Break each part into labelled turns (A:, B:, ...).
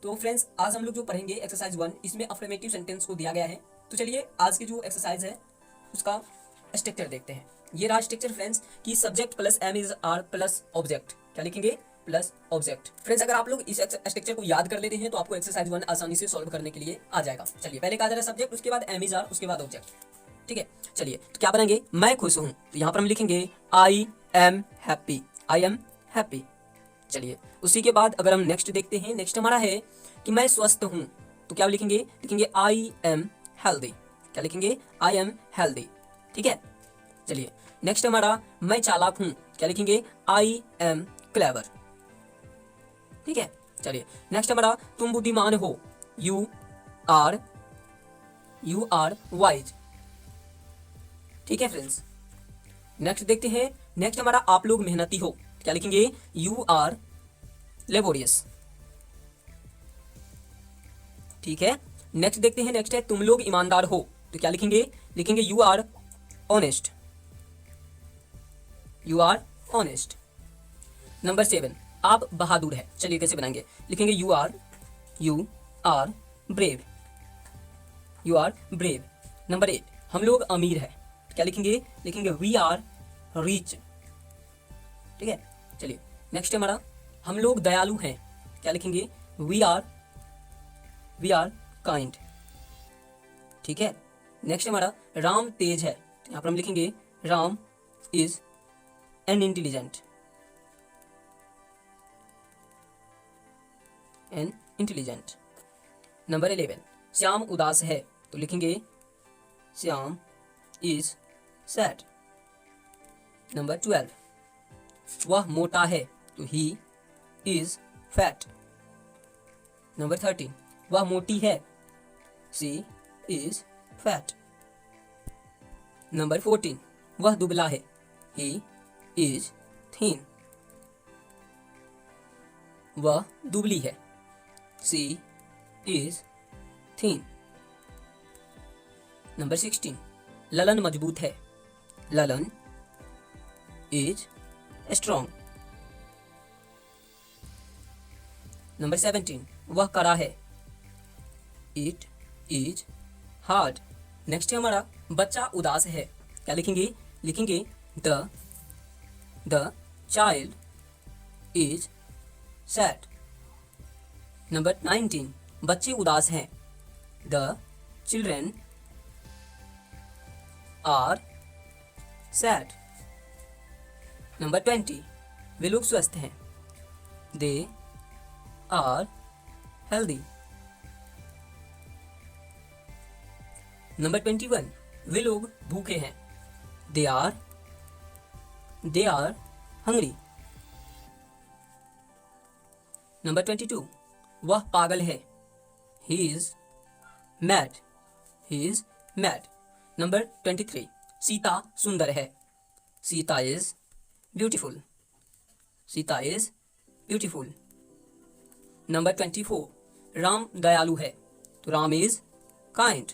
A: तो फ्रेंड्स आज हम लोग जो पढ़ेंगे एक्सरसाइज 1, इसमें अफर्मेटिव सेंटेंस को दिया गया है। तो चलिए आज की जो एक्सरसाइज है उसका स्ट्रक्चर देखते हैं। ये रहा स्ट्रक्चर फ्रेंड्स कि subject plus am is are plus object. क्या लिखेंगे? Plus object. फ्रेंड्स अगर आप लोग इस स्ट्रक्चर को याद कर लेते हैं तो आपको एक्सरसाइज 1 आसानी से सॉल्व करने के लिए आ जाएगा। चलिए पहले कहा जा रहा है सब्जेक्ट, उसके बाद एम इज आर, उसके बाद ऑब्जेक्ट। ठीक है, चलिए तो क्या बनाएंगे? मैं खुश हूं, तो यहाँ पर हम लिखेंगे I am happy. I am happy. चलिए उसी के बाद अगर हम नेक्स्ट देखते हैं, नेक्स्ट हमारा है कि मैं स्वस्थ हूं, तो क्या लिखेंगे? लिखेंगे आई एम हेल्दी। क्या लिखेंगे? I am healthy. ठीक है, चलिए नेक्स्ट हमारा मैं चालाक हूं, क्या लिखेंगे? I am clever. ठीक है, चलिए नेक्स्ट हमारा तुम बुद्धिमान हो, यू आर वाइज। ठीक है फ्रेंड्स, नेक्स्ट देखते हैं। नेक्स्ट हमारा आप लोग मेहनती हो, क्या लिखेंगे? You are laborious. ठीक है, नेक्स्ट देखते हैं। नेक्स्ट है तुम लोग ईमानदार हो, तो क्या लिखेंगे? लिखेंगे you are honest. You are honest. Number 7 आप बहादुर है। चलिए कैसे बनाएंगे? लिखेंगे you are brave. You are brave. Number 8 हम लोग अमीर है, क्या लिखेंगे? लिखेंगे वी आर रिच। ठीक है, चलिए नेक्स्ट हमारा हम लोग दयालु हैं, क्या लिखेंगे? We are kind. ठीक है, नेक्स्ट हमारा राम तेज है, तो यहां पर हम लिखेंगे Ram is an intelligent. Number 11 Shyam उदास है, तो लिखेंगे श्याम इज सैड। नंबर 12 वह मोटा है, तो ही इज फैट। नंबर 13 वह मोटी है, शी इज फैट। नंबर 14 वह दुबला है, ही इज थीन। वह दुबली है, she is thin. Number 16 Lalan मजबूत है, ललन इज स्ट्रॉन्ग। नंबर 17 वह कड़ा है, इट इज हार्ड। नेक्स्ट है हमारा बच्चा उदास है, क्या लिखेंगे? लिखेंगे the child is sad. Number 19 बच्चे उदास हैं, the children are sad. Number 20 वे लोग स्वस्थ हैं, दे आर हेल्दी। नंबर 21 वे लोग भूखे हैं, दे आर हंग्री। नंबर 22 वह पागल है, he is mad. Number 23 Sita सुंदर है, Sita is beautiful. Number 24 Ram दयालु है, तो राम इज काइंड।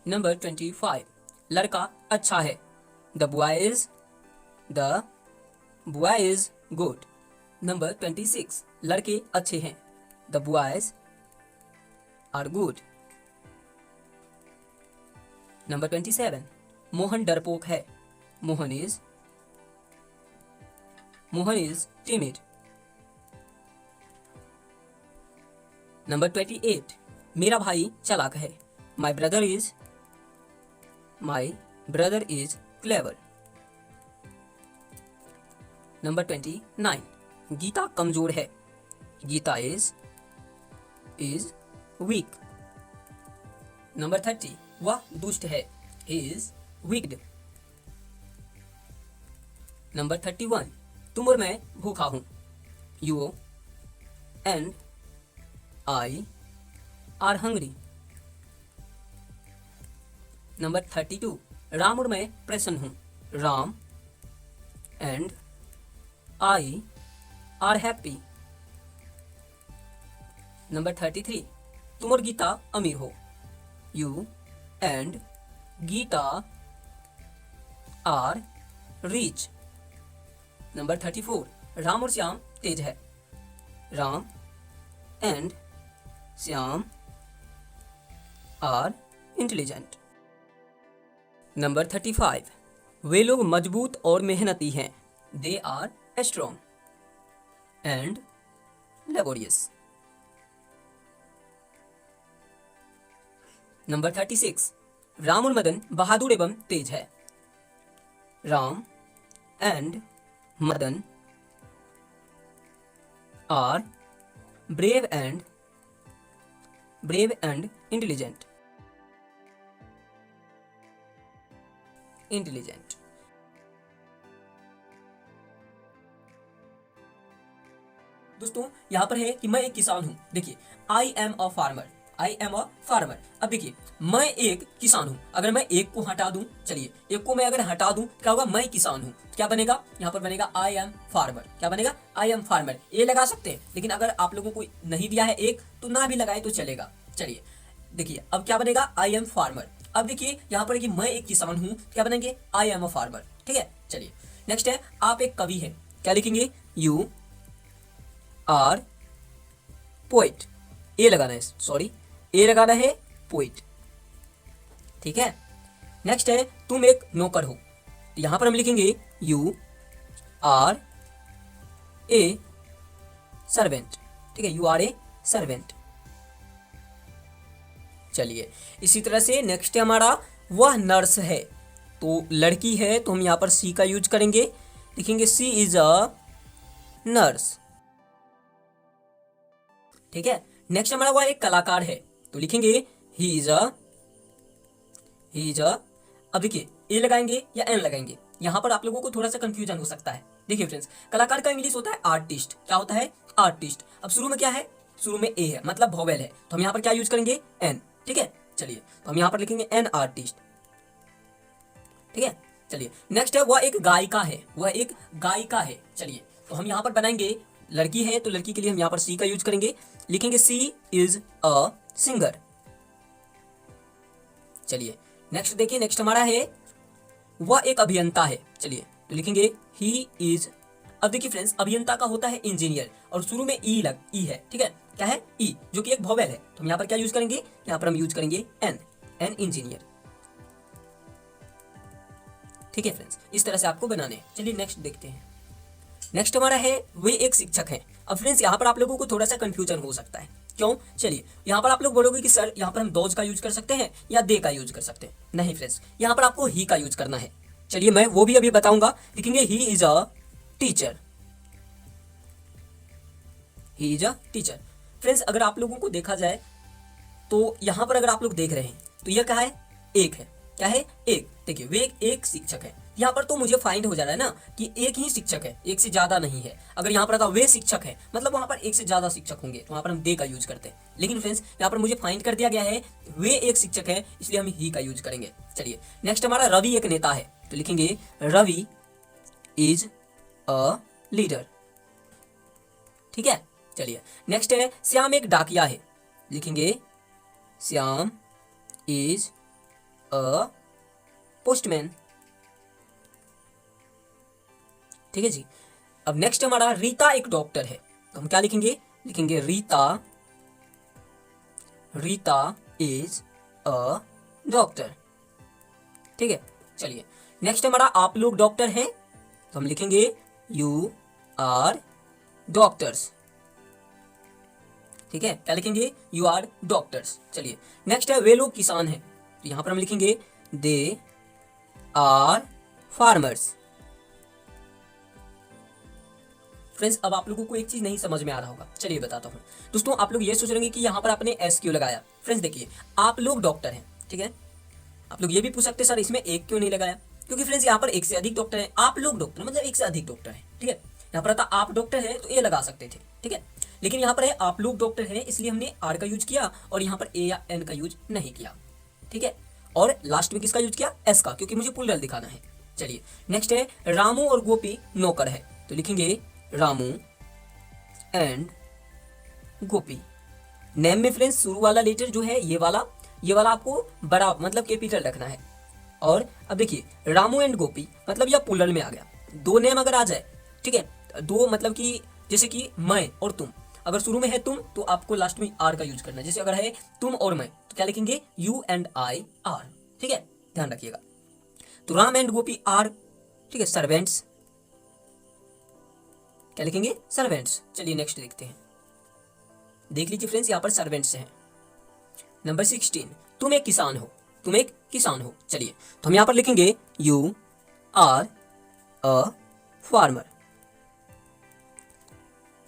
A: नंबर 25 लड़का अच्छा है, the boy is good. Number 26 लड़के अच्छे हैं, the boys are good. Number 27 Mohan डरपोक है, मोहन इज टिमिड। नंबर 28 मेरा भाई चालाक है, my brother is clever. Number 29 Geeta कमजोर है, गीता इज वीक। नंबर 30 वह दुष्ट है, ही इज विक्ड। नंबर 31 तुम और मैं भूखा हूं, you and I are hungry. Number 32 Ram और मैं प्रसन्न हूं, Ram and I are happy. Number 33 तुम और गीता अमीर हो, you and Geeta are rich. Number 34 Ram और श्याम तेज है, Ram and Shyam are intelligent. Number 35, वे लोग मजबूत और मेहनती हैं। They are strong and laborious. Number 36, Ram और मदन बहादुर एवं तेज है। Ram and Madan are brave and intelligent. दोस्तों यहाँ पर है कि मैं एक किसान हूँ। देखिए, आई एम अ फार्मर। अब देखिए, मैं एक किसान हूँ। अगर मैं एक को हटा दूं, चलिए एक को मैं अगर हटा दूं, क्या होगा, मैं किसान हूँ, क्या बनेगा, यहाँ पर बनेगा आई एम फार्मर। क्या बनेगा, आई एम फार्मर। ये लगा सकते हैं, लेकिन अगर आप लोगों को नहीं दिया है एक, तो ना भी लगाए तो चलेगा। चलिए देखिए, अब क्या बनेगा, आई एम फार्मर। अब देखिए यहाँ पर कि मैं एक किसान हूँ, क्या बनेंगे, आई एम अ फार्मर। ठीक है, चलिए नेक्स्ट है, आप एक कवि है। क्या लिखेंगे, यू आर पोइट। ए लगाना है, सॉरी ए लगाना है, पोइट। ठीक है, नेक्स्ट है, तुम एक नौकर हो। तो यहां पर हम लिखेंगे यू आर ए सर्वेंट। ठीक है, यू आर ए सर्वेंट। चलिए इसी तरह से नेक्स्ट है हमारा, वह नर्स है। तो लड़की है, तो हम यहां पर सी का यूज करेंगे, लिखेंगे सी इज अ नर्स। ठीक है, नेक्स्ट हमारा वह एक कलाकार है, तो लिखेंगे ही इज अ। अब देखिए, ए लगाएंगे या एन लगाएंगे, यहां पर आप लोगों को थोड़ा सा कंफ्यूजन हो सकता है। देखिए फ्रेंड्स, कलाकार का इंग्लिश होता है आर्टिस्ट। क्या होता है, आर्टिस्ट। अब शुरू में क्या है, शुरू में ए है, मतलब वोवेल है, तो हम यहाँ पर क्या यूज करेंगे, एन। ठीक है, चलिए तो हम यहाँ पर लिखेंगे एन आर्टिस्ट। ठीक है, चलिए नेक्स्ट है, वह एक गायिका है। चलिए तो हम यहाँ पर बनाएंगे, लड़की है तो लड़की के लिए हम यहाँ पर सी का यूज करेंगे, लिखेंगे सी इज अ सिंगर। चलिए नेक्स्ट देखिए, नेक्स्ट हमारा है, वह एक अभियंता है। चलिए तो लिखेंगे ही इज। अब देखिए फ्रेंड्स, अभियंता का होता है इंजीनियर, और शुरू में ई है। ठीक है, क्या है, ई, जो कि एक वोवेल है, तो हम यहाँ पर क्या यूज करेंगे, यहाँ पर हम यूज करेंगे एन इंजीनियर। ठीक है फ्रेंड्स, इस तरह से आपको बनाने हैं। चलिए नेक्स्ट देखते हैं। नेक्स्ट हमारा है, वे एक शिक्षक हैं। अब फ्रेंड्स यहाँ पर आप लोगों को थोड़ा सा कंफ्यूजन हो सकता है, क्यों, चलिए यहाँ पर आप लोग बोलोगे कि सर यहाँ पर हम दोज का यूज कर सकते हैं या दे का यूज कर सकते हैं। नहीं फ्रेंड्स, यहाँ पर आपको ही का यूज करना है। चलिए मैं वो भी अभी बताऊंगा, लिखेंगे he is a teacher. Friends अगर आप लोगों को देखा जाए तो यहाँ पर अगर आप लोग देख रहे हैं तो यह क्या है, एक है। क्या है, एक। देखिए वे एक शिक्षक है, यहाँ पर तो मुझे फाइंड हो जा रहा है ना कि एक ही शिक्षक है, एक से ज्यादा नहीं है। अगर यहाँ पर आता वे शिक्षक है, मतलब वहां पर एक से ज्यादा शिक्षक होंगे, तो वहां पर हम दे का यूज करते हैं। लेकिन फ्रेंड्स यहाँ पर मुझे फाइंड कर दिया गया है वे एक शिक्षक है, इसलिए हम ही का यूज करेंगे। चलिए नेक्स्ट हमारा, रवि एक नेता है, तो लिखेंगे रवि इज अ लीडर। ठीक है, चलिए नेक्स्ट है, श्याम एक डाकिया है, लिखेंगे श्याम इज अ पोस्टमैन। ठीक है जी। अब नेक्स्ट हमारा, रीता एक डॉक्टर है, तो हम क्या लिखेंगे, लिखेंगे रीता इज अ डॉक्टर। ठीक है, चलिए नेक्स्ट हमारा, आप लोग डॉक्टर हैं, तो हम लिखेंगे यू आर डॉक्टर्स। ठीक है, क्या लिखेंगे, यू आर डॉक्टर्स। चलिए नेक्स्ट है, वे लोग किसान हैं, तो यहां पर हम लिखेंगे दे आर फार्मर्स। फ्रेंड्स अब आप लोगों को एक चीज नहीं समझ में आ रहा होगा, चलिए बताता हूं। दोस्तों आप लोग ये सोच रहे हैं कि यहाँ पर आपने एस क्यों लगाया। फ्रेंड्स देखिए, आप लोग डॉक्टर हैं, ठीक है, आप लोग ये भी पूछ सकते हैं सर इसमें एक क्यों नहीं लगाया, क्योंकि फ्रेंड्स यहाँ पर एक से अधिक डॉक्टर हैं। आप लोग डॉक्टर मतलब एक से अधिक डॉक्टर हैं। ठीक है, यहाँ पर आता आप डॉक्टर हैं तो ये लगा सकते थे। ठीक है, लेकिन यहाँ पर है आप लोग डॉक्टर हैं, इसलिए हमने आर का यूज किया, और यहाँ पर ए या एन का यूज नहीं किया। ठीक है, और लास्ट में किसका यूज किया, एस का, क्योंकि मुझे प्लूरल दिखाना है। चलिए नेक्स्ट है, रामू और गोपी नौकर है, तो लिखेंगे रामू एंड गोपी। नेम में फ्रेंड्स शुरू वाला लेटर जो है ये वाला आपको बड़ा मतलब कैपिटल रखना है। और अब देखिए रामू एंड गोपी मतलब यह प्लूरल में आ गया। दो नेम अगर आ जाए, ठीक है, दो मतलब कि जैसे कि मैं और तुम, अगर शुरू में है तुम तो आपको लास्ट में आर का यूज करना है। जैसे अगर है तुम और मैं तो क्या लिखेंगे, यू एंड आई आर। ठीक है, ध्यान रखिएगा। तो राम एंड गोपी आर, ठीक है, सर्वेंट्स, क्या लिखेंगे, सर्वेंट्स। चलिए नेक्स्ट देखते हैं। देख लीजिए फ्रेंड्स, यहाँ पर सर्वेंट्स हैं। नंबर 16, तुम एक किसान हो, तुम एक किसान हो। चलिए तो हम यहाँ पर लिखेंगे यू आर अ फार्मर।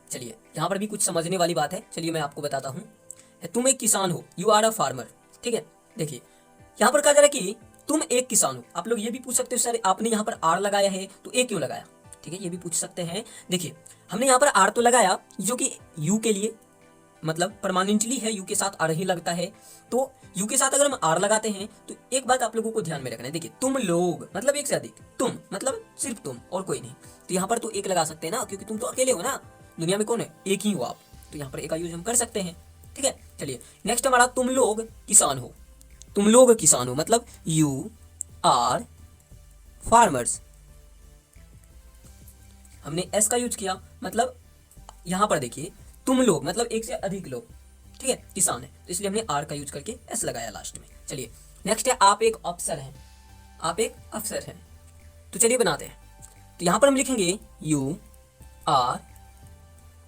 A: चलिए यहाँ पर भी कुछ समझने वाली बात है, चलिए मैं आपको बताता हूँ। तुम एक किसान हो, यू आर अ फार्मर। ठीक है, देखिए यहाँ पर कहा जा रहा है कि तुम एक किसान हो। आप लोग ये भी पूछ सकते हो सर आपने यहाँ पर आर लगाया है तो ए क्यों लगाया। ठीक है, ये भी पूछ सकते हैं। देखिए हमने यहाँ पर आर तो लगाया जो कि यू के लिए मतलब परमानेंटली है, यू के साथ आर ही लगता है। तो यू के साथ अगर हम आर लगाते हैं तो एक बात आप लोगों को ध्यान में रखना है। देखिए तुम लोग मतलब एक से अधिक, तुम मतलब सिर्फ तुम और कोई नहीं। तो यहाँ पर तो एक लगा सकते हैं ना, क्योंकि तुम तो अकेले हो ना, दुनिया में कौन है, एक ही हो आप। तो यहाँ पर एक का यूज हम कर सकते हैं। ठीक है, चलिए नेक्स्ट हमारा तुम लोग किसान हो। तुम लोग किसान हो मतलब यू आर फार्मर्स। हमने एस का यूज किया मतलब यहां पर देखिए तुम लोग मतलब एक से अधिक लोग, ठीक है, किसान है, तो इसलिए हमने आर का यूज करके एस लगाया लास्ट में। चलिए नेक्स्ट है आप एक अफसर हैं, आप एक अफसर हैं। तो चलिए बनाते हैं। तो यहां पर हम लिखेंगे यू आर।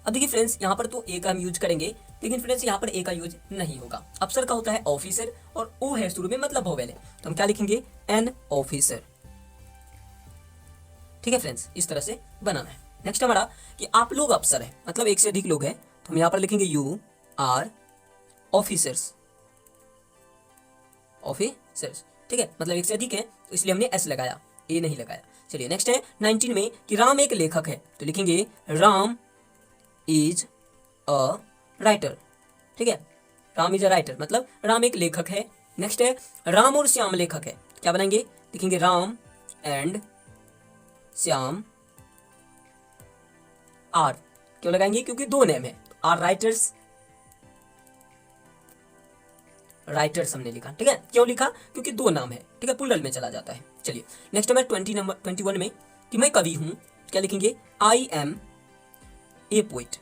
A: अब देखिए फ्रेंड्स यहाँ पर तो ए का हम यूज करेंगे, लेकिन फ्रेंड्स यहाँ पर ए का यूज नहीं होगा। अफसर का होता है ऑफिसर और ओ है शुरू में मतलब वोवेल है, तो हम क्या लिखेंगे, एन ऑफिसर। ठीक है फ्रेंड्स, इस तरह से बनाना है। नेक्स्ट हमारा कि आप लोग अफसर हैं मतलब एक से अधिक लोग हैं, तो हम यहाँ पर लिखेंगे यू आर ऑफिसर्स, ऑफिसर्स। ठीक है, मतलब एक से अधिक है तो इसलिए हमने एस लगाया, ए नहीं लगाया। चलिए नेक्स्ट है 19 में कि राम एक लेखक है, तो लिखेंगे राम इज अ राइटर। ठीक है, राम इज अ राइटर मतलब राम एक लेखक है। नेक्स्ट है राम और श्याम लेखक है, क्या बनाएंगे, लिखेंगे राम एंड श्याम आर। क्यों लगाएंगे, क्योंकि दो नेम है, आर राइटर्स, राइटर्स हमने लिखा। ठीक है, क्यों लिखा, क्योंकि दो नाम है। ठीक है, प्लूरल में चला जाता है। चलिए नेक्स्ट है 21 में कि मैं कवि हूं, क्या लिखेंगे, आई एम ए पोइट।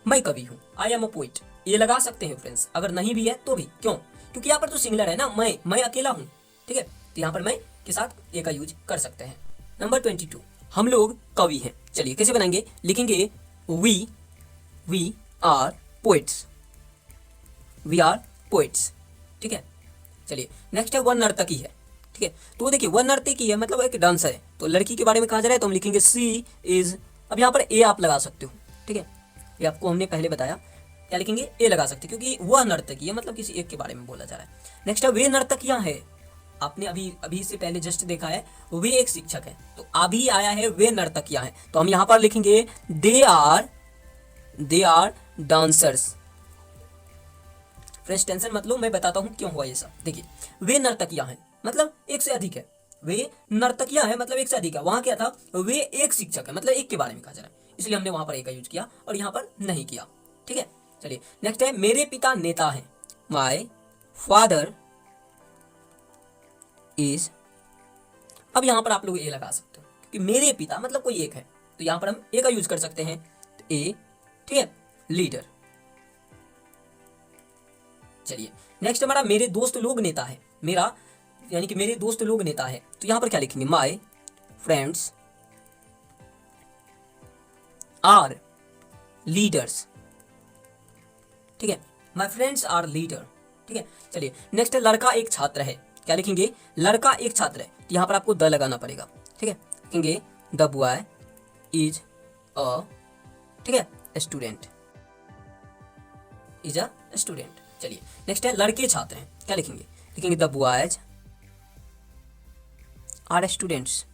A: मैं कवि हूं, आई एम अ पोइट, ये लगा सकते हैं फ्रेंड्स। अगर नहीं भी है तो भी, क्यों, क्योंकि यहाँ पर तो सिंगलर है ना, मैं अकेला हूं। ठीक है, तो यहाँ पर मैं के साथ ए का यूज कर सकते हैं। नंबर 22, हम लोग कवि हैं। चलिए कैसे बनाएंगे, लिखेंगे we are poets, we are poets. ठीक है, चलिए नेक्स्ट है वन नर्तकी है। ठीक है, तो देखिए वन नर्तकी है मतलब एक डांसर है, तो लड़की के बारे में कहा जा रहा है, तो हम लिखेंगे सी इज। अब यहाँ पर ए आप लगा सकते हो। ठीक है, ये आपको हमने पहले बताया, क्या लिखेंगे, ए लगा सकते क्योंकि वह नर्तकी है मतलब किसी एक के बारे में बोला जा रहा है। नेक्स्ट है वे नर्तकियां है, आपने अभी अभी से पहले जस्ट देखा है, वे एक शिक्षक है, तो अभी आया है वे नर्तकियां हैं, तो हम यहाँ पर लिखेंगे they are dancers. Friends tension मत लो, मैं बताता हूँ क्यों हुआ ये सब। देखिए वे नर्तकियां हैं मतलब एक से अधिक है, वे नर्तकियां हैं मतलब एक से अधिक है। वहां क्या था, वे एक शिक्षक है मतलब एक के बारे में कहा जा रहा है, इसलिए हमने वहां पर एक का यूज किया और यहाँ पर नहीं किया। ठीक है, चलिए नेक्स्ट है मेरे पिता नेता हैं, माई फादर इज। अब यहाँ पर आप लोग ए लगा सकते हो क्योंकि मेरे पिता मतलब कोई एक है, तो यहाँ पर हम ए का यूज कर सकते हैं, तो ए। ठीक है, लीडर। चलिए नेक्स्ट हमारा मेरे दोस्त लोग नेता है, मेरा यानी कि मेरे दोस्त लोग नेता है, तो यहां पर क्या लिखेंगे, माई फ्रेंड्स आर लीडर्स। ठीक है, माई फ्रेंड्स आर लीडर। ठीक है, चलिए नेक्स्ट है लड़का एक छात्र है, क्या लिखेंगे, लड़का एक छात्र है, तो यहां पर आपको द लगाना पड़ेगा। ठीक है, लिखेंगे द बॉय इज अ, ठीक है, स्टूडेंट, इज अ स्टूडेंट। चलिए नेक्स्ट है लड़के छात्र हैं, क्या लिखेंगे, लिखेंगे द बॉयज आर स्टूडेंट्स।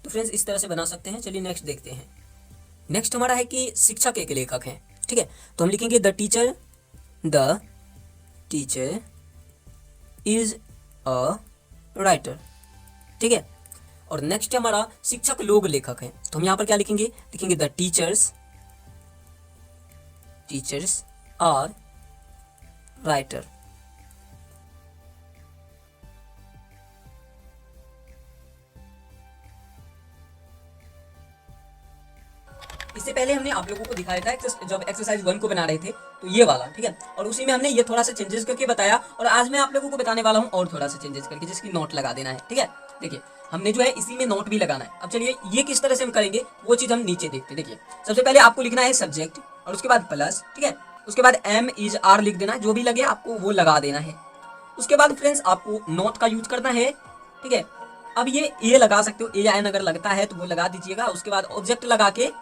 A: तो फ्रेंड्स इस तरह से बना सकते हैं। चलिए नेक्स्ट देखते हैं। नेक्स्ट हमारा है कि शिक्षक एक लेखक हैं। ठीक है, तो हम लिखेंगे the teacher is a writer. ठीक है, और नेक्स्ट हमारा शिक्षक लोग लेखक हैं, तो हम यहां पर क्या लिखेंगे, लिखेंगे द टीचर्स आर राइटर। इससे पहले हमने आप लोगों को दिखाया था जब एक्सरसाइज 1 को बना रहे थे, तो ये वाला, ठीक है, और उसी में हमने ये थोड़ा सा चेंजेस करके बताया, और आज मैं आप लोगों को बताने वाला हूँ और थोड़ा सा चेंजेस करके, जिसकी नोट लगा देना है, ठीक है। देखिए हमने जो है इसी में नोट भी लगाना है। अब चलिए ये किस तरह से हम करेंगे वो चीज हम नीचे देखते हैं। देखिए सबसे पहले आपको लिखना है सब्जेक्ट, और उसके बाद प्लस, ठीक है, उसके बाद एम इज आर लिख देना, जो भी लगे आपको वो लगा देना है। उसके बाद फ्रेंड्स आपको नोट का यूज करना है, ठीक है। अब ये ए लगा सकते हो, ए या एन अगर लगता है तो वो लगा दीजिएगा, उसके बाद ऑब्जेक्ट लगा के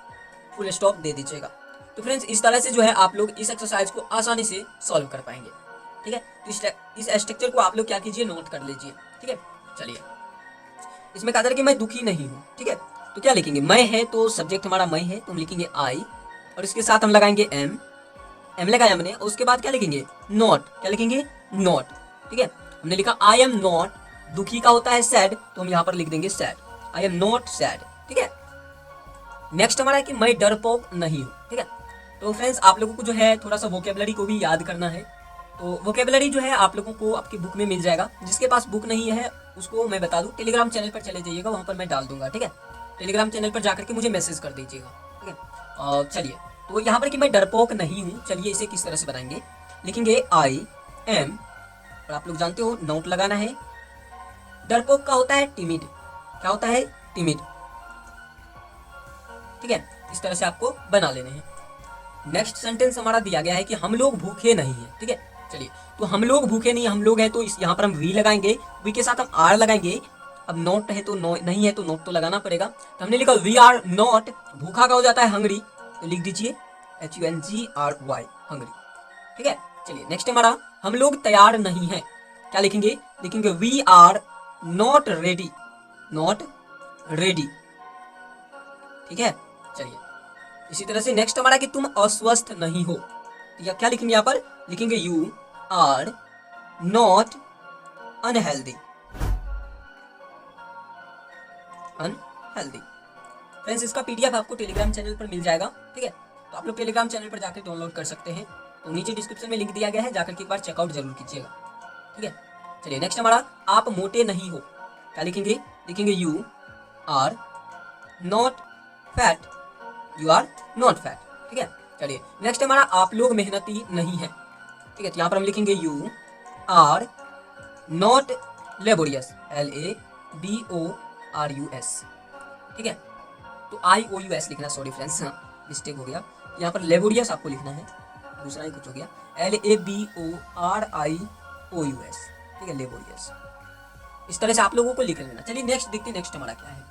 A: फुल स्टॉप दे दीजिएगा। तो फ्रेंड्स इस तरह से जो है आप लोग इस एक्सरसाइज को आसानी से सॉल्व कर पाएंगे, ठीक है। तो इस स्ट्रक्चर को आप लोग क्या कीजिए, नोट कर लीजिए, ठीक है। चलिए इसमें कहा कि मैं दुखी नहीं हूँ, ठीक है, तो क्या लिखेंगे, मैं है, तो सब्जेक्ट हमारा मैं है, तो हम लिखेंगे आई, और इसके साथ हम लगाएंगे एम, एम लगाया हमने, और उसके बाद क्या लिखेंगे, नॉट, क्या लिखेंगे, नॉट, ठीक है। हमने लिखा आई एम नॉट, दुखी का होता है सैड, तो हम यहाँ पर लिख देंगे sad, I am not sad, ठीक है। नेक्स्ट हमारा है कि मैं डरपोक नहीं हूँ, ठीक है। तो फ्रेंड्स आप लोगों को जो है थोड़ा सा वोकेबलरी को भी याद करना है। तो वोकेबलरी जो है आप लोगों को आपकी बुक में मिल जाएगा, जिसके पास बुक नहीं है उसको मैं बता दूं, टेलीग्राम चैनल पर चले जाइएगा, वहाँ पर मैं डाल दूंगा, ठीक है। टेलीग्राम चैनल पर जाकर के मुझे मैसेज कर दीजिएगा, ठीक है। चलिए तो यहाँ पर कि मैं डरपोक नहीं हूँ, चलिए इसे किस तरह से बनाएंगे, लिखेंगे आई एम, और आप लोग जानते हो नोट लगाना है। डरपोक का होता है टिमिड, क्या होता है, टिमिड, ठीक है। इस तरह से आपको बना लेने हैं। नेक्स्ट सेंटेंस हमारा दिया गया है कि हम लोग भूखे नहीं है, ठीक है। चलिए तो हम लोग भूखे नहीं, हम लोग हैं, तो इस यहाँ पर हम वी लगाएंगे, वी के साथ हम आर लगाएंगे। अब नॉट है तो नहीं है तो नॉट तो लगाना पड़ेगा, तो हमने लिखा वी आर नॉट, भूखा का हो जाता है हंगरी, तो लिख दीजिए HUNGRY, हंगरी, ठीक है। चलिए नेक्स्ट हमारा हम लोग तैयार नहीं है, क्या लिखेंगे, लिखेंगे we are not ready, not ready, ठीक है। चलिए इसी तरह से नेक्स्ट हमारा कि तुम अस्वस्थ नहीं हो, या क्या लिखेंगे, यहाँ पर लिखेंगे you are not unhealthy, unhealthy. Friends इसका PDF आपको टेलीग्राम चैनल पर मिल जाएगा, ठीक है। तो आप लोग टेलीग्राम चैनल पर जाकर डाउनलोड कर सकते हैं, तो नीचे डिस्क्रिप्शन में लिंक दिया गया है, जाकर के एक बार चेकआउट जरूर कीजिएगा, ठीक है। चलिए नेक्स्ट हमारा आप मोटे नहीं हो, क्या लिखेंगे, लिखेंगे you are not fat, you are not fat, ठीक है। चलिए नेक्स्ट हमारा आप लोग मेहनती नहीं है, ठीक है, तो यहाँ पर हम लिखेंगे you are not laborious, LABORUS, ठीक है। तो IOUS लिखना, सॉरी फ्रेंड्स मिस्टेक हो गया, यहाँ पर लेबोरियस आपको लिखना है, दूसरा ही कुछ हो गया, LABORIOUS, ठीक है, लेबोरियस। इस तरह से आप लोगों को लिख लेना। चलिए नेक्स्ट देखते हैं, नेक्स्ट हमारा क्या है।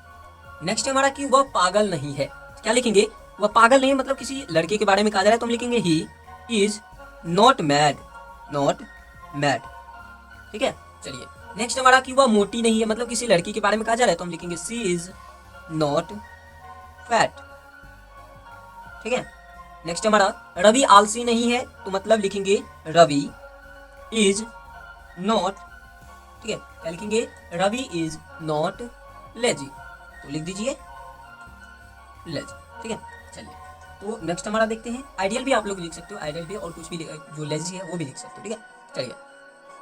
A: नेक्स्ट हमारा कि वह पागल नहीं है, क्या लिखेंगे, वह पागल नहीं है, मतलब किसी लड़के के बारे में कहा जा रहा है, तो हम लिखेंगे ही is not mad, not mad, ठीक है। चलिए नेक्स्ट हमारा कि वह मोटी नहीं है, मतलब किसी लड़की के बारे में कहा जा रहा है, तो हम लिखेंगे सी इज नॉट फैट, ठीक है। नेक्स्ट हमारा रवि आलसी नहीं है, तो मतलब लिखेंगे रवि इज नॉट, ठीक है, क्या लिखेंगे, रवि इज नॉट लेजी, तो लिख दीजिए लेजी, ठीक है। चलिए तो नेक्स्ट हमारा देखते हैं, आइडियल भी आप लोग लिख सकते हो, आइडियल भी, और कुछ भी जो लेजी है वो भी लिख सकते हो, ठीक है। चलिए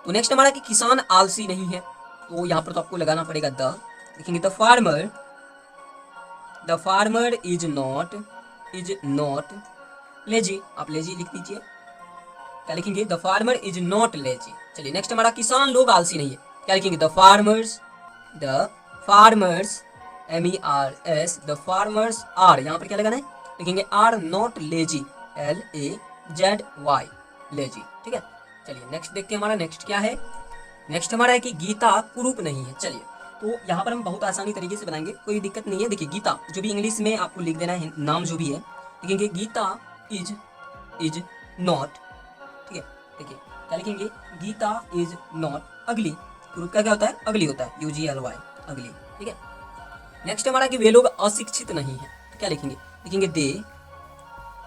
A: तो नेक्स्ट हमारा कि किसान आलसी नहीं है, तो यहाँ पर तो आपको लगाना पड़ेगा द, लिखेंगे the farmer is not lazy, आप लेजी लिख दीजिए, क्या लिखेंगे, the farmer is not lazy. चलिए नेक्स्ट हमारा किसान लोग आलसी नहीं है, क्या लिखेंगे, the farmers MERS, the farmers are, यहाँ पर क्या लगाना है, लिखेंगे are not lazy, LAZY, lazy, ठीक है। चलिए नेक्स्ट देखते हैं हमारा नेक्स्ट क्या है। नेक्स्ट हमारा है कि गीता कुरूप नहीं है। चलिए तो यहाँ पर हम बहुत आसानी तरीके से बनाएंगे, कोई दिक्कत नहीं है। देखिए गीता जो भी इंग्लिश में आपको लिख देना है, नाम जो भी है, लिखेंगे गीता इज नॉट, ठीक है। देखिए क्या लिखेंगे, गीता इज नॉट अगली, कुरूप का क्या होता है, अगली होता है, UGLY, अगली, ठीक है। नेक्स्ट हमारा कि वे लोग अशिक्षित नहीं है, तो क्या लिखेंगे, लिखेंगे they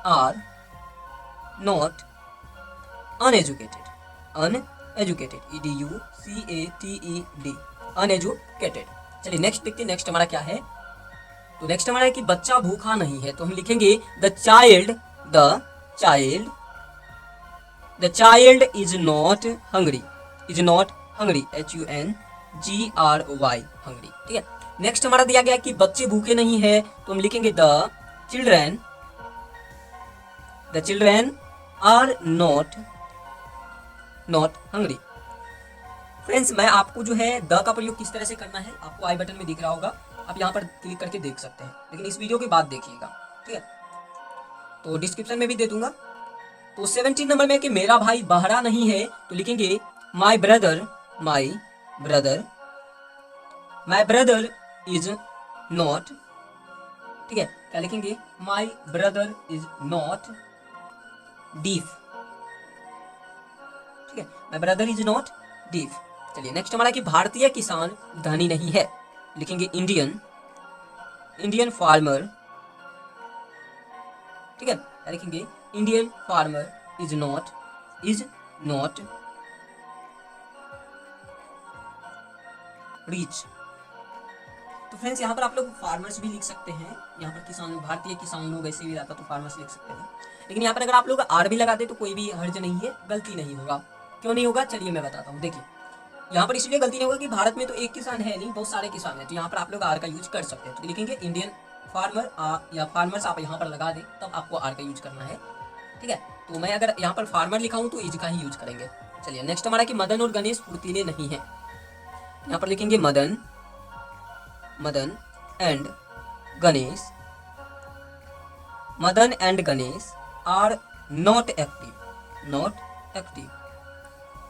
A: are not uneducated, uneducated, EDUCATED, uneducated. चलिए नेक्स्ट देखते हैं, नेक्स्ट हमारा क्या है। तो नेक्स्ट हमारा है कि बच्चा भूखा नहीं है, तो हम लिखेंगे the child is not hungry, HUNGRY, hungry, ठीक है। नेक्स्ट हमारा दिया गया कि बच्चे भूखे नहीं है, तो हम लिखेंगे the children the children are not hungry. Friends मैं आपको जो है द का प्रयोग किस तरह से करना है आपको आई बटन में दिख रहा होगा, आप यहाँ पर क्लिक करके देख सकते हैं, लेकिन इस वीडियो के बाद देखिएगा, ठीक है। तो डिस्क्रिप्शन में भी दे दूंगा। तो 17 नंबर में कि मेरा भाई बहरा नहीं है, तो लिखेंगे माई ब्रदर इज नॉट, ठीक है। क्या लिखेंगे? माई ब्रदर इज नॉट डीफ, ठीक है। My brother is not deaf. चलिए नेक्स्ट हमारा कि भारतीय किसान धनी नहीं है, लिखेंगे इंडियन फार्मर, ठीक है। क्या लिखेंगे? Indian farmer is not rich. तो फ्रेंड्स यहाँ पर आप लोग फार्मर्स भी लिख सकते हैं, यहाँ पर किसान लोग, भारतीय किसान लोग ऐसे भी रहता तो फार्मर्स लिख सकते हैं, लेकिन यहाँ पर अगर आप लोग आर भी लगा दे तो कोई भी हर्ज नहीं है, गलती नहीं होगा। क्यों नहीं होगा चलिए मैं बताता हूँ। देखिए यहाँ पर इसलिए गलती नहीं होगा कि भारत में तो एक किसान है नहीं, बहुत सारे किसान हैं, तो यहाँ पर आप लोग आर का यूज कर सकते हैं। तो लिखेंगे इंडियन फार्मर या फार्मर्स आप यहाँ पर लगा दें तब आपको आर का यूज करना है, ठीक है। तो मैं अगर यहाँ पर फार्मर लिखा हूँ तो इज का ही यूज करेंगे। चलिए नेक्स्ट हमारा कि मदन और गणेश फुर्तीले नहीं है, यहाँ पर लिखेंगे Madan and Ganesh are not active,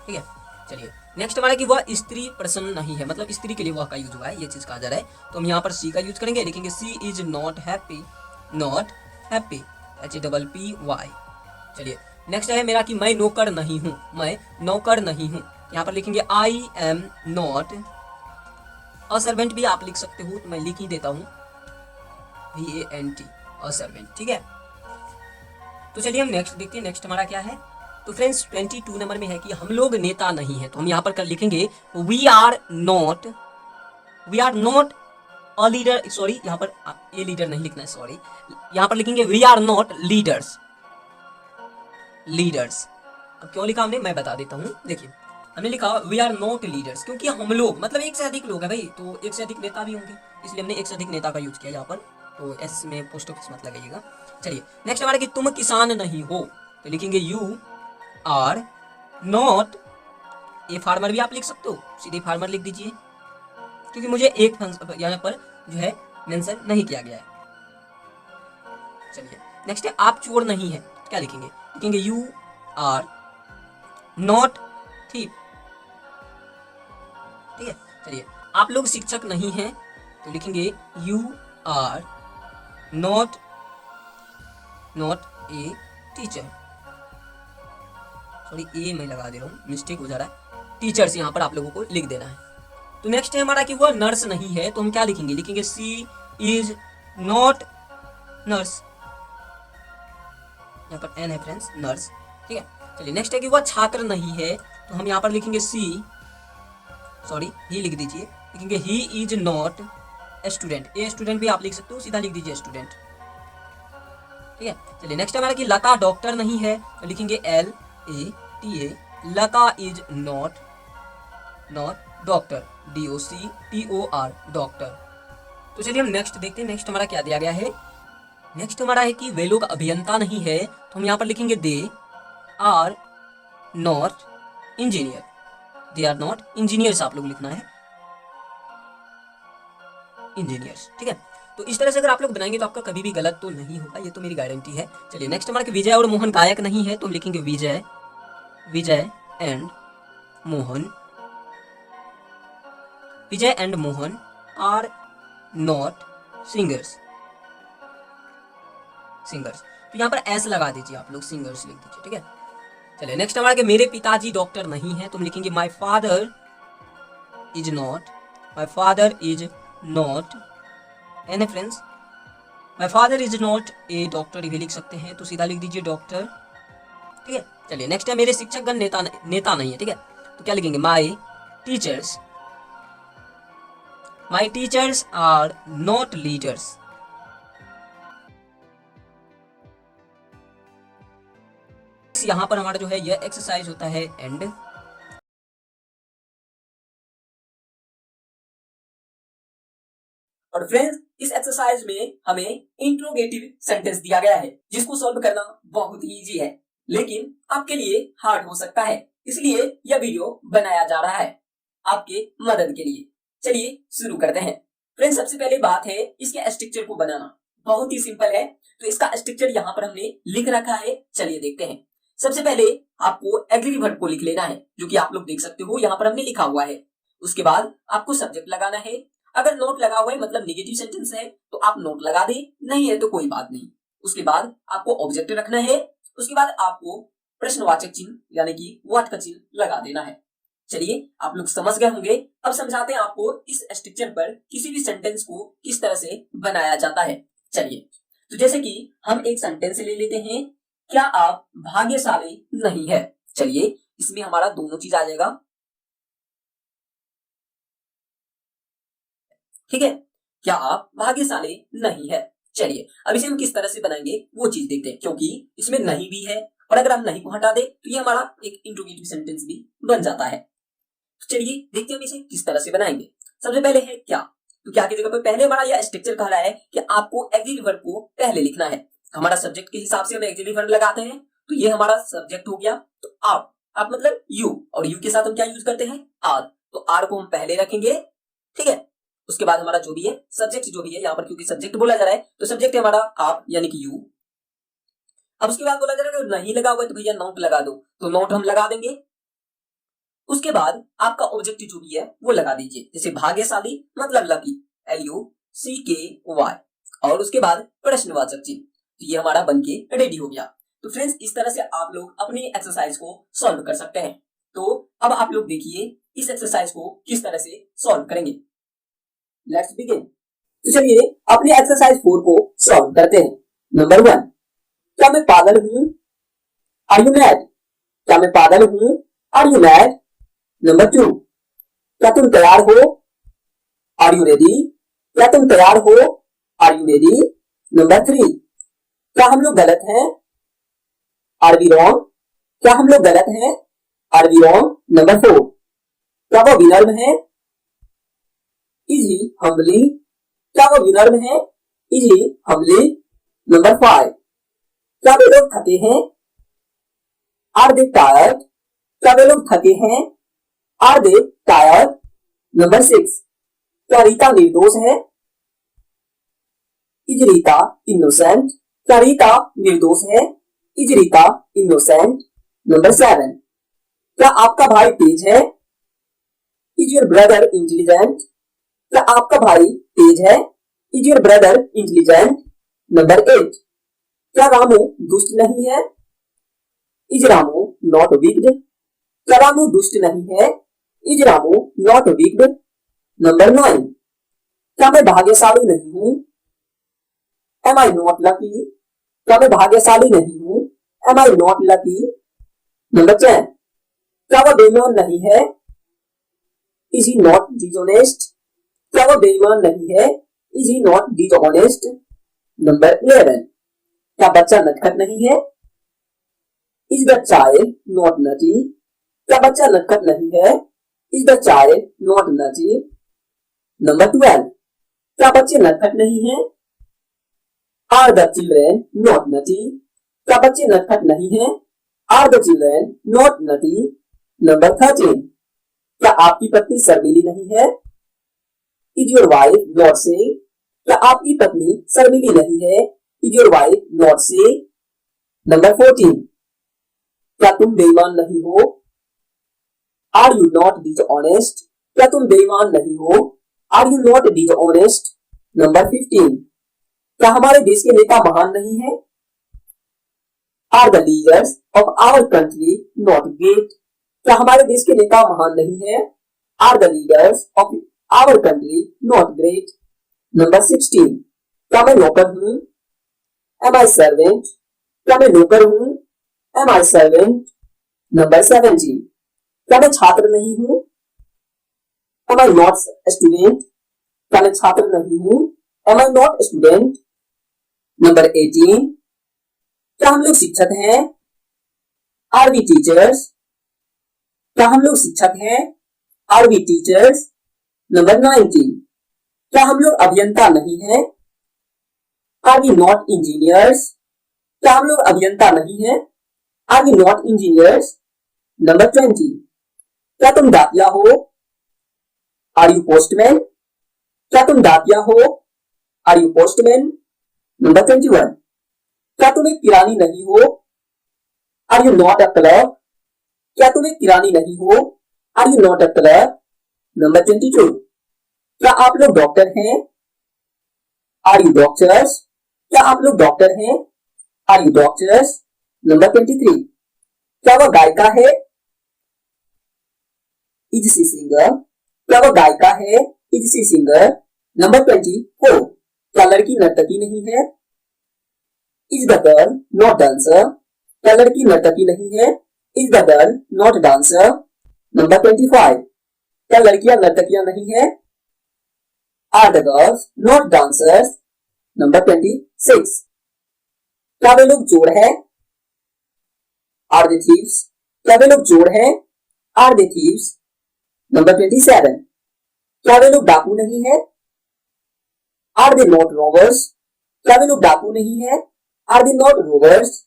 A: ठीक है। चलिए नेक्स्ट हमारा कि वह स्त्री प्रसन्न नहीं है, मतलब स्त्री के लिए वह का यूज हुआ है, ये चीज कहा जा रहा है, तो हम यहाँ पर सी का यूज करेंगे, लिखेंगे सी इज नॉट हैप्पी HAPPY। चलिए नेक्स्ट है मेरा कि मैं नौकर नहीं हूँ, यहाँ पर लिखेंगे आई एम नॉट असर्वेंट, भी आप लिख सकते हो, तो मैं लिख ही देता हूँ VANT असर्वेंट, ठीक है। तो चलिए हम नेक्स्ट देखते हैं, नेक्स्ट हमारा क्या है। तो फ्रेंड्स 22 नंबर में है कि हम लोग नेता नहीं है, तो हम यहाँ पर लिखेंगे we are not a leader, sorry यहाँ पर ए लीडर नहीं लिखना है, सॉरी, यहाँ पर लिखेंगे वी आर नॉट लीडर्स। अब क्यों लिखा हमने मैं बता देता हूँ। देखिए हमने लिखा वी आर नॉट लीडर्स क्योंकि हम लोग मतलब एक से अधिक लोग है भाई, तो एक से अधिक नेता भी होंगे, इसलिए हमने एक से अधिक नेता का यूज किया यहाँ पर, तो एस में पोस्ट ऑफिस मत लगाइएगा। चलिए नेक्स्ट हमारा कि तुम किसान नहीं हो, तो लिखेंगे you are not a farmer, भी आप लिख सकते हो, सीधे फार्मर लिख दीजिए, क्योंकि मुझे एक यहाँ पर जो है मेंशन नहीं किया गया है। चलिए नेक्स्ट है आप चोर नहीं है, क्या लिखेंगे यू आर नॉट थीफ, ठीक है। चलिए आप लोग शिक्षक नहीं हैं, तो लिखेंगे you are not a teacher, sorry a मैं लगा दे रहा हूँ, मिस्टेक हो जा रहा है, टीचर्स यहाँ पर आप लोगों को लिख देना है। तो नेक्स्ट है हमारा कि वह नर्स नहीं है, तो हम क्या लिखेंगे सी इज नॉट नर्स, यहाँ पर एन है फ्रेंड्स, नर्स, ठीक है। चलिए नेक्स्ट है कि वह छात्र नहीं है, तो हम यहाँ पर लिखेंगे ही लिख दीजिए, लिखेंगे ही इज नॉट ए स्टूडेंट भी आप लिख सकते हो, सीधा लिख दीजिए स्टूडेंट, ठीक है। चलिए नेक्स्ट हमारा कि लता डॉक्टर नहीं है, तो लिखेंगे LATA, Lata is not doctor, DOCTOR doctor. तो चलिए हम नेक्स्ट देखते हैं, नेक्स्ट हमारा क्या दिया गया है। नेक्स्ट हमारा है कि वे लोग अभियंता नहीं है, तो हम यहाँ पर लिखेंगे दे आर नॉट इंजीनियर्स आप लोग लिखना है, इंजीनियर्स, ठीक है। तो इस तरह से अगर आप लोग बनाएंगे तो आपका कभी भी गलत तो नहीं होगा, ये तो मेरी गारंटी है। चलिए नेक्स्ट हमारा कि विजय और मोहन गायक नहीं है, तो हम लिखेंगे Vijay and Mohan are not singers, तो यहाँ पर एस लगा दीजिए आप लोग, सिंगर्स लिख दीजिए, ठीक है। चलिए नेक्स्ट हमारा कि मेरे पिताजी डॉक्टर नहीं है, तो हम लिखेंगे my father is not an friends, my father is not a doctor, भी लिख सकते हैं, तो सीधा लिख दीजिए डॉक्टर, ठीक है। चलिए नेक्स्ट है मेरे शिक्षकगण नेता नहीं है, ठीक है, तो क्या लिखेंगे my teachers are not leaders. यहाँ पर हमारा जो है यह एक्सरसाइज होता है एंड। और फ्रेंड्स इस एक्सरसाइज में हमें इंट्रोगेटिव सेंटेंस दिया गया है जिसको सॉल्व करना बहुत ही इजी है, लेकिन आपके लिए हार्ड हो सकता है, इसलिए यह वीडियो बनाया जा रहा है आपके मदद के लिए। चलिए शुरू करते हैं। फ्रेंड्स सबसे पहले बात है इसके स्ट्रक्चर को बनाना। बहुत ही सिंपल है, तो इसका स्ट्रक्चर यहाँ पर हमने लिख रखा है, चलिए देखते हैं। सबसे पहले आपको एग्री वर्ब को लिख लेना है, जो कि आप लोग देख सकते हो यहाँ पर हमने लिखा हुआ है। उसके बाद आपको सब्जेक्ट लगाना है। अगर नोट लगा हुआ है मतलब निगेटिव सेंटेंस है तो आप नोट लगा दे, नहीं है तो कोई बात नहीं। उसके बाद आपको ऑब्जेक्ट रखना है। उसके बाद आपको प्रश्नवाचक चिन्ह यानी कि व्हाट का चिन्ह लगा देना है। चलिए आप लोग समझ गए होंगे। अब समझाते हैं आपको इस स्ट्रक्चर पर किसी भी सेंटेंस को किस तरह से बनाया जाता है। चलिए, तो जैसे कि हम एक सेंटेंस ले लेते हैं, क्या आप भाग्यशाली नहीं है। चलिए इसमें हमारा दोनों चीज आ जाएगा, ठीक है। क्या आप भाग्यशाली नहीं है। चलिए अब इसे हम किस तरह से बनाएंगे वो चीज देखते हैं, क्योंकि इसमें नहीं भी है और अगर हम नहीं को हटा दे तो ये हमारा एक इंट्रोगेटिव सेंटेंस भी बन जाता है। तो चलिए देखते हैं हम इसे किस तरह से बनाएंगे। सबसे पहले है क्या, तो क्या की जगह पर पहले हमारा यह स्ट्रक्चर कह रहा है कि आपको एक्सिलरी वर्ब को पहले लिखना है। हमारा सब्जेक्ट के हिसाब से हम एक्सिलरी वर्ब लगाते हैं, तो ये हमारा सब्जेक्ट हो गया। तो आप मतलब यू, और यू के साथ हम क्या यूज करते हैं आर, तो आर को हम पहले रखेंगे, ठीक है। उसके बाद हमारा जो भी है सब्जेक्ट जो भी है यहाँ पर, क्योंकि सब्जेक्ट बोला जा रहा है तो सब्जेक्ट है हमारा आप यानी कि यू। अब उसके बाद बोला जा रहा है नहीं लगा हुआ है तो भैया नोट लगा दो, तो नोट हम लगा देंगे। उसके बाद आपका ऑब्जेक्ट जो भी है वो लगा दीजिए, जैसे भाग्यशाली मतलब लकी, LUCKY, और उसके बाद प्रश्नवाचक चिन्ह, तो ये हमारा बनके रेडी हो गया। तो फ्रेंड्स इस तरह से आप लोग अपनी एक्सरसाइज को सॉल्व कर सकते हैं। तो अब आप लोग देखिए इस एक्सरसाइज को किस तरह से सॉल्व करेंगे। Let's begin. तो चलिए अपनी एक्सरसाइज 4 को सॉल्व करते हैं। नंबर 1, क्या मैं पागल हूं, आर यू मैड। क्या मैं पागल हूं, आर यू मैड। नंबर 2, क्या तुम तैयार हो, आर यू रेडी। क्या तुम तैयार हो, आर यू रेडी। नंबर 3, क्या हम लोग गलत हैं, आर वी रॉन्ग। क्या हम लोग गलत हैं, आर वी रॉन्ग। नंबर 4, क्या वो विनर्म है, इज ही हम्बली। क्या वो विनर्म है, इज ही हम्बली। नंबर 5, क्या वे लोग थके हैं, आर दे टायर्ड। क्या वे लोग थके हैं, आर दे टायर्ड। नंबर 6, क्या रीता निर्दोष है, इज रीता इनोसेंट। क्या रीता निर्दोष है, इज रीता इनोसेंट। नंबर 7, क्या आपका भाई तेज है, इज योर ब्रदर इंटेलिजेंट। क्या आपका भाई तेज है, is your brother intelligent. Number 8, क्या रामू दुष्ट नहीं है, इज रामू नॉट विक्ड। क्या रामू दुष्ट नहीं है, is Ramu not wicked. Number 9, क्या मैं भाग्यशाली नहीं हूं, एम आई नॉट लकी। क्या मैं भाग्यशाली नहीं हूं, am I not lucky. Number 10, क्या वह बेईमान नहीं है, इज ही नॉट डिसऑनेस्ट। क्या वह बेईमान नहीं है, is he not dishonest. Number 11, क्या बच्चा नटखट नहीं है, is the child not naughty. क्या बच्चा नटखट नहीं है, is the child not naughty. Number 12, क्या बच्चे नटखट नहीं है, are the children not naughty. क्या बच्चे नटखट नहीं है, are the children not naughty. Number 13, क्या आपकी पत्नी शर्मीली नहीं है, is your wife not saying. क्या आपकी पत्नी शर्मीली नहीं है, is your wife not saying. Number 14, क्या तुम बेईमान नहीं हो, आर यू नॉट डिसऑनेस्ट। क्या तुम बेईमान नहीं हो, are you not dishonest. Number 15, क्या हमारे देश के नेता महान नहीं है, are the leaders of our country not great. क्या हमारे देश के नेता महान नहीं है, are the leaders of our country not great. Number 16, क्या मैं नौकर हूं, एम आई सर्वेंट। क्या मैं नौकर हूं, एम आई सर्वेंट। नंबर 17, क्या मैं छात्र नहीं हूं, एम आई नॉट स्टूडेंट। क्या मैं छात्र नहीं हूं, am I not student. Number 18, क्या हम लोग शिक्षक हैं, आर वी टीचर्स। क्या हम लोग शिक्षक हैं, आर वी टीचर्स। नंबर 19, क्या हम लोग अभियंता नहीं हैं? Are we not engineers? क्या हम लोग अभियंता नहीं हैं? Are we not engineers? Number 20, क्या तुम डाकिया हो? Are you postman? क्या तुम डाकिया हो? Are you postman? नंबर 21, क्या तुम एक किरानी नहीं हो? Are you not a clerk? क्या तुम एक किरानी नहीं हो? Are you not a clerk? Number 22, क्या आप लोग डॉक्टर हैं? Are you doctors? क्या आप लोग डॉक्टर हैं? Are you doctors? नंबर 23, क्या वह गायिका है? Is she singer? क्या वह गायिका है? Is she singer? नंबर 24, क्या लड़की नर्तकी नहीं है? Is the girl not dancer? क्या लड़की नर्तकी नहीं है? Is the girl not dancer? Number 25, क्या लड़कियां नर्तकियां नहीं है? Are the girls not dancers? Number 26, क्या वे लोग चोर हैं? Are they thieves? क्या वे लोग चोर हैं? Are they thieves? नंबर 27, क्या वे लोग डाकू नहीं है? Are they not robbers? क्या वे लोग डाकू नहीं है? Are they not robbers?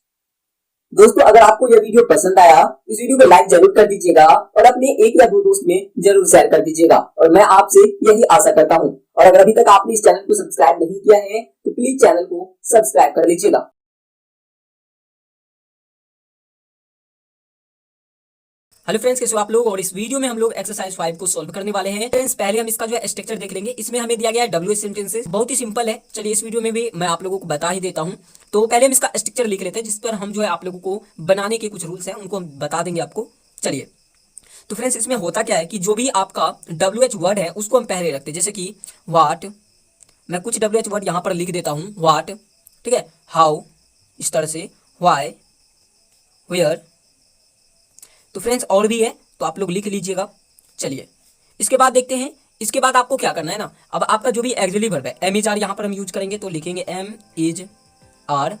A: दोस्तों, अगर आपको यह वीडियो पसंद आया, इस वीडियो को लाइक जरूर कर दीजिएगा और अपने एक या दो दोस्त में जरूर शेयर कर दीजिएगा। और मैं आपसे यही आशा करता हूं। और अगर अभी तक आपने इस चैनल को सब्सक्राइब नहीं किया है तो प्लीज चैनल को सब्सक्राइब कर लीजिएगा। हेलो फ्रेंड्स, कैसे हो आप लोग। और इस वीडियो में हम लोग एक्सरसाइज 5 को सॉल्व करने वाले हैं। फ्रेंड्स, पहले हम इसका जो है स्ट्रक्चर देख लेंगे। इसमें हमें दिया गया है डब्ल्यूएच सेंटेंसेस, बहुत ही सिंपल है। चलिए इस वीडियो में भी मैं आप लोगों को बता ही देता हूं। तो पहले हम इसका स्ट्रक्चर लिख लेते हैं, जिस पर हम जो है आप लोगों को बनाने के कुछ रूल्स हैं उनको हम बता देंगे आपको। चलिए, तो फ्रेंड्स इसमें होता क्या है कि जो भी आपका डब्ल्यूएच वर्ड है उसको हम पहले रखते हैं। जैसे कि वाट, मैं कुछ डब्ल्यूएच वर्ड यहाँ पर लिख देता हूँ। वाट, ठीक है, हाउ, इस तरह से, वाई, वेयर। तो फ्रेंड्स और भी है तो आप लोग लिख लीजिएगा। चलिए इसके बाद देखते हैं। इसके बाद आपको क्या करना है ना, अब आपका जो भी एक्सिलरी वर्ब है, एम इज आर यहाँ पर हम यूज करेंगे तो लिखेंगे एम इज आर,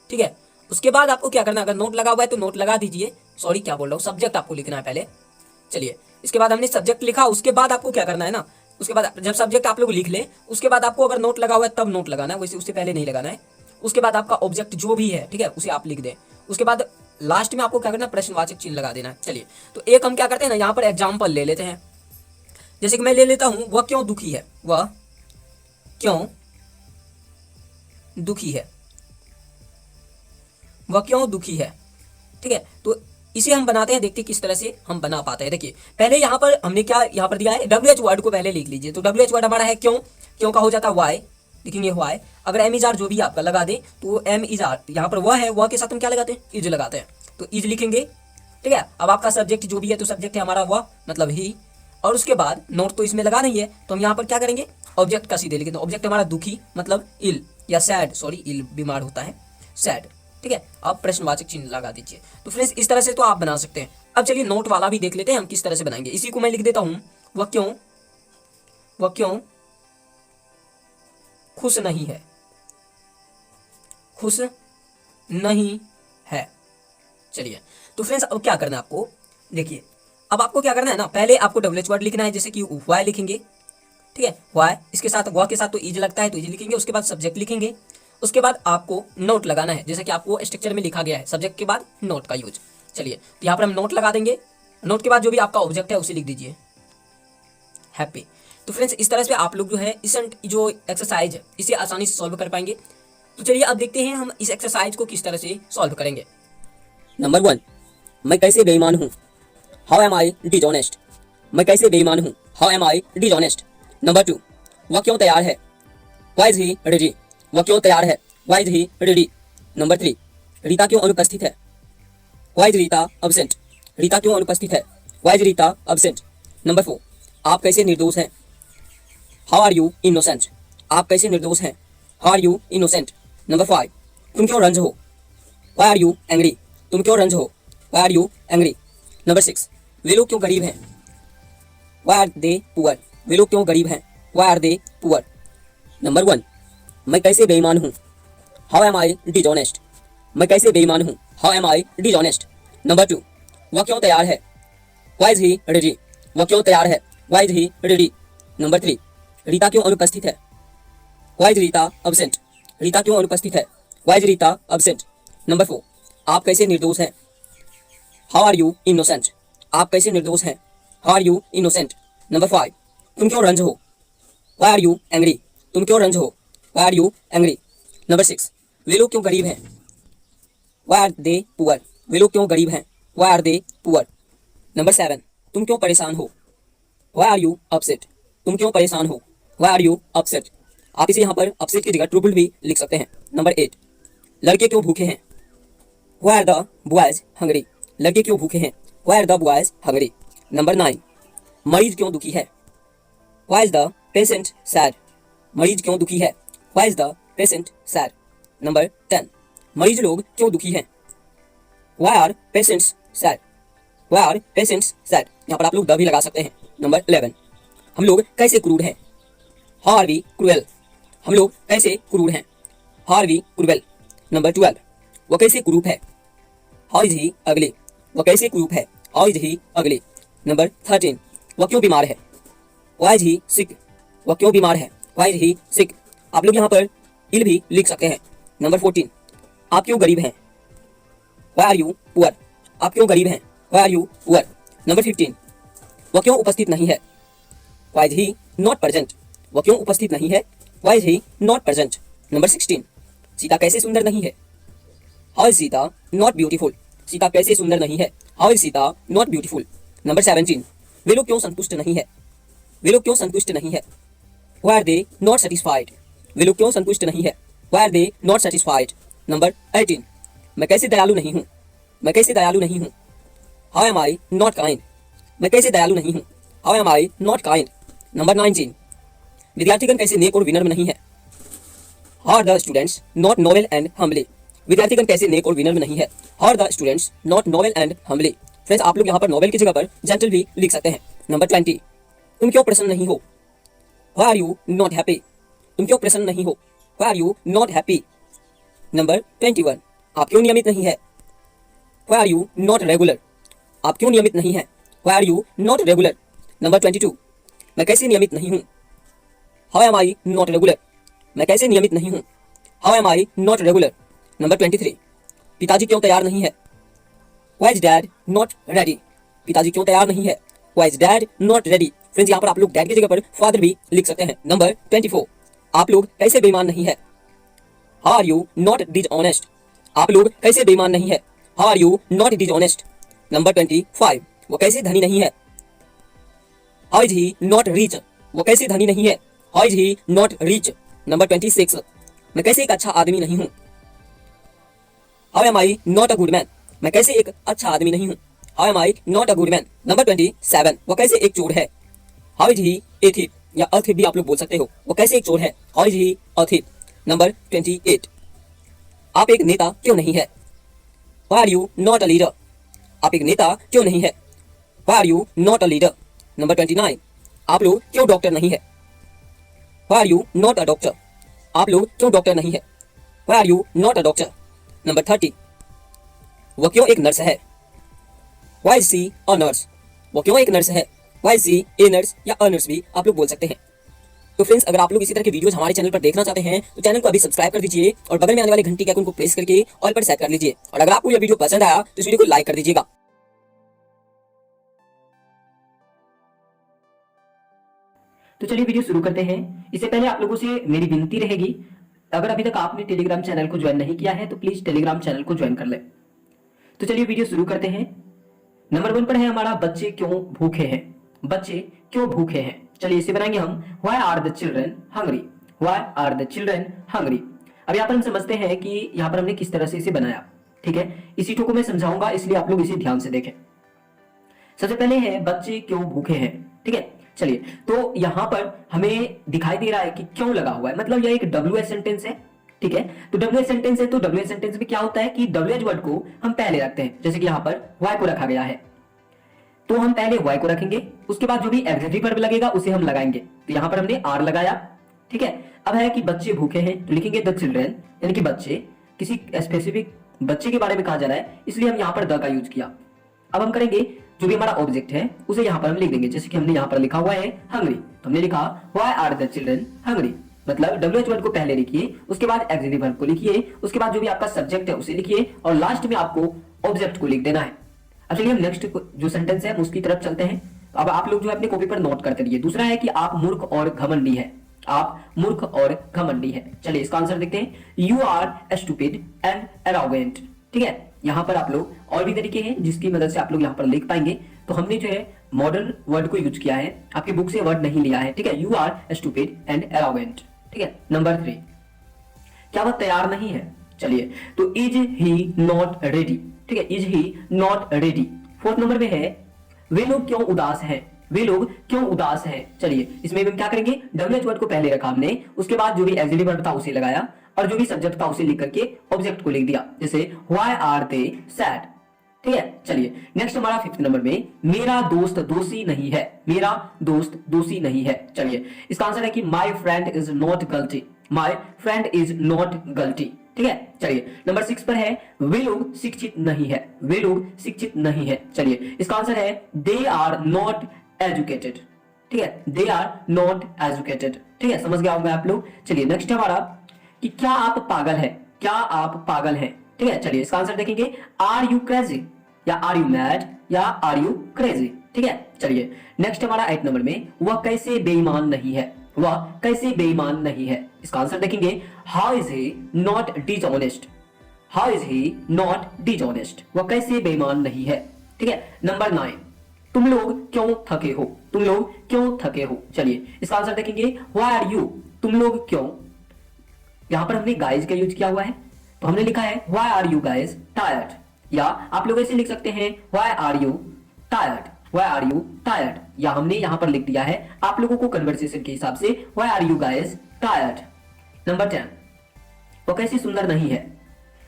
A: ठीक है। उसके बाद आपको क्या करना है, अगर नोट लगा हुआ है तो नोट लगा दीजिए। सॉरी, क्या बोल रहा हूँ, सब्जेक्ट आपको लिखना है पहले। चलिए इसके बाद हमने सब्जेक्ट लिखा, उसके बाद आपको क्या करना है ना, उसके बाद जब सब्जेक्ट आप लोग लिख लें उसके बाद आपको अगर नोट लगा हुआ है तब नोट लगाना है, वैसे उससे पहले नहीं लगाना है। उसके बाद आपका ऑब्जेक्ट जो भी है, ठीक है, उसे आप लिख दें। उसके बाद लास्ट में आपको क्या करना है, प्रश्नवाचक चिन्ह लगा देना है। चलिए तो एक हम क्या करते हैं ना, यहाँ पर एग्जाम्पल ले लेते हैं। जैसे कि मैं ले लेता हूं, वह क्यों दुखी है? वह क्यों दुखी है? वह क्यों दुखी है, ठीक है। तो इसे हम बनाते हैं, देखते हैं किस तरह से हम बना पाते हैं। देखिए पहले यहाँ पर हमने क्या यहाँ पर दिया है, डब्ल्यूएच वर्ड को पहले लिख लीजिए। तो डब्ल्यूएच वर्ड हमारा है क्यों, क्यों का हो जाता है वाई, लिखेंगे वाई। अगर एम इज आर जो भी आपका लगा दे तो एम इज आर, यहाँ पर वह है, वह के साथ हम क्या लगाते हैं, इज लगाते हैं, तो इज लिखेंगे, ठीक है। अब आपका सब्जेक्ट जो भी है तो सब्जेक्ट है हमारा वह, मतलब ही। और उसके बाद नोट तो इसमें लगा नहीं है तो हम यहाँ पर क्या करेंगे, ऑब्जेक्ट का सीधे लिखेंगे। तो ऑब्जेक्ट हमारा दुखी मतलब इल या सैड, सॉरी इल बीमार होता है, सैड, ठीक है। आप प्रश्नवाचक चिन्ह लगा दीजिए। तो फ्रेंड्स इस तरह से तो आप बना सकते हैं। अब चलिए नोट वाला भी देख लेते हैं हम किस तरह से बनाएंगे। इसी को मैं लिख देता हूं, वह क्यों खुश नहीं है, खुश नहीं है। चलिए तो फ्रेंड्स अब क्या करना है आपको, देखिए अब आपको क्या करना है ना, पहले आपको डब्ल्यूएच वर्ड लिखना है। जैसे कि वाई लिखेंगे, ठीक है, वाई, इसके साथ वह के साथ तो इज लगता है तो इज लिखेंगे। उसके बाद सब्जेक्ट लिखेंगे। उसके बाद आपको नोट लगाना है, जैसे कि आपको स्ट्रक्चर में लिखा गया है, सब्जेक्ट के बाद नोट का यूज। चलिए तो यहाँ पर हम नोट लगा देंगे। नोट के बाद जो भी आपका ऑब्जेक्ट है उसे लिख दीजिए, हैप्पी। तो फ्रेंड्स इस तरह से आप लोग जो है इस जो एक्सरसाइज है इसे आसानी से सॉल्व कर पाएंगे। तो चलिए अब देखते हैं हम इस एक्सरसाइज को किस तरह से सॉल्व करेंगे। नंबर 1, मैं कैसे बेईमान हूँ, हाउ एम आई डिसऑनेस्ट। मैं कैसे बेईमान हूँ, how am I dishonest. Number 2, वह क्यों तैयार है, व्हाई इज ही रेडी। वह क्यों तैयार है, why is he ready. Number 3, Rita क्यों अनुपस्थित है, why is Rita absent. Rita क्यों अनुपस्थित है, why is Rita absent. Number 4, आप कैसे निर्दोष हैं, हाउ आर यू इनोसेंट। आप कैसे निर्दोष हैं, how are you innocent. Number 5, तुम क्यों रंज हो, व्हाई आर यू एंग्री। तुम क्यों रंज हो, why are you angry. Number 6, वे लोग क्यों गरीब हैं, व्हाई आर दे पुअर। वे लोग क्यों गरीब हैं, why are they poor. Number 1, मैं कैसे बेईमान हूँ, हाउ एम आई डिसऑनेस्ट। मैं कैसे बेईमान हूँ, how am I dishonest. Number 2, वह क्यों तैयार है, व्हाई इज ही रेडी। वह क्यों तैयार है, why is he ready. Number 3, Rita क्यों अनुपस्थित है? Why is Rita absent? Rita क्यों अनुपस्थित है? Why is Rita absent? Number 4, आप कैसे निर्दोष हैं? How are you innocent? आप कैसे निर्दोष हैं? How are you innocent? Number 5, तुम क्यों रंज हो? Why are you angry? तुम क्यों रंज हो? Why are you angry? Number 6, वे लोग क्यों गरीब हैं? Why are they poor? वे लोग क्यों गरीब हैं? Why are they poor? Number 7, तुम क्यों परेशान हो? Why are you upset? तुम क्यों परेशान हो? Why are you upset? आप इसे यहाँ पर अपसेट की जगह ट्रूबल भी लिख सकते हैं। नंबर 8, लड़के क्यों भूखे हैं? Why are the boys hungry? लड़के क्यों भूखे हैं? Why are the boys hungry? Number 9, मरीज क्यों दुखी है? Why is the patient sad? मरीज क्यों दुखी है? Why is the patient sad? Number 10, मरीज लोग क्यों दुखी हैं? Why are patients sad? Why are patients sad? यहाँ पर आप लोग द भी लगा सकते हैं। नंबर 11, हम लोग कैसे क्रूर हैं? How are we cruel? हम लोग कैसे क्रूर हैं? How are we cruel? Number 12, वो कैसे कुरूप है? How is he ugly? वो कैसे कुरूप है? How is he ugly? Number 13, वो क्यों बीमार है? Why is he sick? वो क्यों बीमार है? Why is he sick? आप लोग यहाँ पर इल भी लिख सकते हैं। नंबर 14, आप क्यों गरीब हैं? Why are you poor? आप क्यों गरीब हैं? Why are you poor? Number 15, वो क्यों उपस्थित नहीं है? Why is he not present? वो क्यों उपस्थित नहीं है? Why is he not present? Number 16, Sita कैसे सुंदर नहीं है? How is Sita not beautiful? Sita कैसे सुंदर नहीं है? How is Sita not beautiful? Number 17, वे लोग क्यों संतुष्ट नहीं है? वे लोग क्यों संतुष्ट नहीं है? Why are they not satisfied? वे लोग क्यों संतुष्ट नहीं है? Why are they not satisfied? Number 18, मैं कैसे दयालु नहीं हूँ? मैं कैसे दयालु नहीं हूँ? How am I not kind? मैं कैसे दयालु नहीं हूँ? How am I not kind? Number 19, विद्यार्थीगण कैसे नेक और विनम्र नहीं है? How are the students not noble and humbly? विद्यार्थीगण कैसे नेक और विनम्र नहीं है? How are the students not noble and humbly? Friends, आप लोग यहाँ पर नोबेल की जगह पर जेंटल भी लिख सकते हैं। नंबर 20, तुम क्यों प्रसन्न नहीं हो? Why are you not happy? तुम क्यों प्रसन्न नहीं हो? Why are you not happy? Number 21, आप क्यों नियमित नहीं है? Why are you not regular? आप क्यों नियमित नहीं है? Why are you not regular? Number 22, मैं कैसे नियमित नहीं हूँ? How am I not regular? मैं कैसे नियमित नहीं हूँ? How am I not regular? Number 23, पिताजी क्यों तैयार नहीं है? Why is dad not ready? पिताजी क्यों तैयार नहीं है? Why is dad not ready? Friends, यहाँ पर आप लोग डैड की जगह पर फादर भी लिख सकते हैं। नंबर 24, आप लोग कैसे बेईमान नहीं है? How are you not dishonest? आप लोग कैसे बेईमान नहीं है? How are you not dishonest? Number 25, वो कैसे धनी नहीं है? How is he not rich? वो कैसे धनी नहीं है? How is he not rich? Number 26, मैं कैसे एक अच्छा आदमी नहीं हूँ? How am I not a good man? मैं कैसे एक अच्छा आदमी नहीं हूँ? How am I not a good man? Number 27, वो कैसे एक चोर है? How is he a thief? या a thief भी आप लोग बोल सकते हो। वो कैसे एक चोर है? How is he a thief? Number 28, आप एक नेता क्यों नहीं है? Why are you not a leader? आप एक नेता क्यों नहीं है? Why are you not a leader? Number 29, आप लोग क्यों डॉक्टर नहीं है? Why are you not a doctor? आप लोग क्यों डॉक्टर नहीं है? Why are you not a doctor? Number 30, वो क्यों एक नर्स है? Why is she a nurse? वो क्यों एक नर्स है? Why is she a nurse? या a nurse भी आप लोग बोल सकते हैं। तो फ्रेंड्स, अगर आप लोग इसी तरह के वीडियोस हमारे चैनल पर देखना चाहते हैं तो चैनल को अभी सब्सक्राइब कर दीजिए और बगल में आने वाले घंटी के आइकन को प्रेस करके ऑल पर सेट कर लीजिए। और अगर आपको यह वीडियो पसंद आया तो इस वीडियो को लाइक कर दीजिएगा। तो चलिए वीडियो शुरू करते हैं। इससे पहले आप लोगों से मेरी विनती रहेगी, अगर अभी तक आपने टेलीग्राम चैनल को ज्वाइन नहीं किया है तो प्लीज टेलीग्राम चैनल को ज्वाइन कर ले। तो चलिए वीडियो शुरू करते हैं। नंबर 1 पर है हमारा बच्चे क्यों भूखे हैं? बच्चे क्यों भूखे हैं? चलिए इसे बनाएंगे हम Why are the children hungry? Why are the children hungry? अब यहाँ पर हम समझते हैं कि यहाँ पर हमने किस तरह से इसे बनाया। ठीक है, इसी को मैं समझाऊंगा, इसलिए आप लोग इसे ध्यान से देखें। सबसे पहले है बच्चे क्यों भूखे हैं। ठीक है, चलिए तो यहाँ पर हमें दिखाई दे रहा है कि क्यों लगा हुआ है, मतलब यह एक WH सेंटेंस है। ठीक है, तो WH सेंटेंस है, तो WH सेंटेंस में क्या होता है कि WH वर्ड को हम पहले रखते हैं। जैसे कि यहाँ पर Y को रखा गया है, तो हम पहले Y को रखेंगे, उसके बाद जो भी एडजेक्टिव वर्ब लगेगा उसे हम लगाएंगे। तो यहाँ पर हमने R लगाया। ठीक है, अब है कि बच्चे भूखे हैं तो लिखेंगे द चिल्ड्रन, यानी कि बच्चे, किसी स्पेसिफिक बच्चे के बारे में कहा जा रहा है, इसलिए हम यहाँ पर द का यूज किया। अब हम करेंगे जो भी हमारा ऑब्जेक्ट है उसे यहाँ पर हम लिख देंगे। जैसे कि हमने यहाँ पर लिखा हुआ है हंग्री, तो हमने लिखा why are the children hungry, मतलब WH वर्ड को पहले लिखिए, उसके बाद एक्सिलरी वर्ब को लिखिए, उसके बाद जो भी आपका सब्जेक्ट है उसे लिखिए और लास्ट में आपको ऑब्जेक्ट को लिख देना है। अब चलिए हम नेक्स्ट जो सेंटेंस है उसकी तरफ चलते हैं। अब आप लोग जो है अपने कॉपी पर नोट करते रहिए। दूसरा है कि आप मूर्ख और घमंडी है, आप मूर्ख और घमंडी है। चलिए इसका आंसर देखते हैं, you are stupid and arrogant. ठीक है, यहाँ पर आप लोग और भी तरीके हैं जिसकी मदद से आप लोग यहाँ पर लिख पाएंगे। तो हमने जो है मॉडर्न वर्ड को यूज किया है, आपकी बुक से वर्ड नहीं लिया है। ठीक है, you are stupid and arrogant. ठीक है, नंबर 3, क्या वह तैयार नहीं है? चलिए, तो इज ही नॉट रेडी। ठीक है, is he not ready. 4th number में है वे लोग क्यों उदास हैं, वे लोग क्यों उदास हैं। चलिए इसमें हम क्या करेंगे, WH वर्ड को पहले रखा हमने, उसके बाद जो भी एक्सिलरी वर्ब था उसे लगाया और जो भी सब्जेक्ट था उसे लिख करके ऑब्जेक्ट को लिख दिया, जैसे व्हाई आर दे सैड। ठीक है, चलिए नेक्स्ट हमारा 5th नंबर में, मेरा दोस्त दोषी नहीं है, मेरा दोस्त दोषी नहीं है। चलिए इसका आंसर है कि माय फ्रेंड इज नॉट गलती, माय फ्रेंड इज नॉट गलती। ठीक है, चलिए नंबर 6 पर है वे लोग शिक्षित नहीं है, वे लोग शिक्षित नहीं है। चलिए इसका आंसर है दे आर नॉट एजुकेटेड। ठीक है, दे आर नॉट एजुकेटेड। ठीक है, समझ गया होगा आप लोग। चलिए नेक्स्ट हमारा कि क्या आप पागल है, क्या आप पागल हैं। ठीक है, चलिए इसका आंसर देखेंगे, आर यू क्रेजी या आर यू मैड या आर यू क्रेजी। ठीक है, चलिए नेक्स्ट हमारा 8 नंबर में, वह कैसे बेईमान नहीं है, वह कैसे बेईमान नहीं है। इसका आंसर देखेंगे, how is he not dishonest, how is he not dishonest, वह कैसे बेईमान नहीं है। ठीक है, नंबर 9, तुम लोग क्यों थके हो, तुम लोग क्यों थके हो। चलिए इसका आंसर देखेंगे, व्हाई आर यू, तुम लोग क्यों। यहां पर हमने गाइज का यूज किया हुआ है, तो हमने लिखा है why are you guys tired, या आप लोग ऐसे लिख सकते हैं why are you tired, why are you tired, या हमने यहां पर लिख दिया है आप लोगों को कन्वर्सेशन के हिसाब से why are you guys tired. Number 10, वो कैसी सुंदर नहीं है।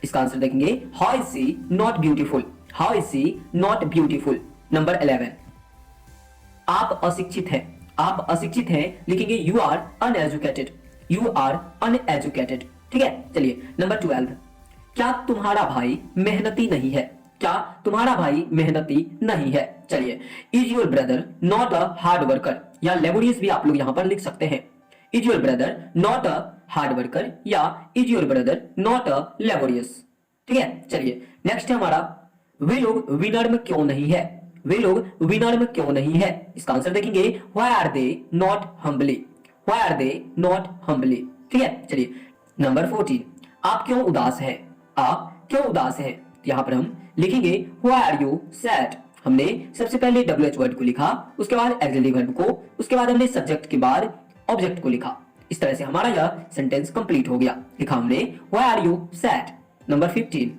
A: इसका आंसर देखेंगे, how is she not beautiful, how is she not beautiful. Number 11, आप अशिक्षित हैं, आप अशिक्षित हैं, लिखेंगे you are uneducated, you are uneducated. ठीक है, चलिए नंबर 12, क्या तुम्हारा भाई मेहनती नहीं है, क्या तुम्हारा भाई मेहनती नहीं है। चलिए, is your brother not a hard worker, या लेबोरियस भी आप लोग यहां पर लिख सकते हैं, is your brother not a hard worker या is your brother not a laborious. ठीक है, चलिए नेक्स्ट है हमारा, वे लोग विनम्र क्यों नहीं है, वे लोग विनम्र क्यों नहीं है। इसका आंसर देखेंगे, why are they not humbly, why are they not humbly. ठीक है, चलिए नंबर 14, आप क्यों उदास हैं, आप क्यों उदास हैं। यहां पर हम लिखेंगे व्हाई आर यू सैड। हमने सबसे पहले WH वर्ड को लिखा, उसके बाद एक्सिलरी वर्ब को, उसके बाद हमने सब्जेक्ट के बाद ऑब्जेक्ट को लिखा। इस तरह से हमारा यह सेंटेंस कंप्लीट हो गया। लिखा हमने why are you sad. Number 15,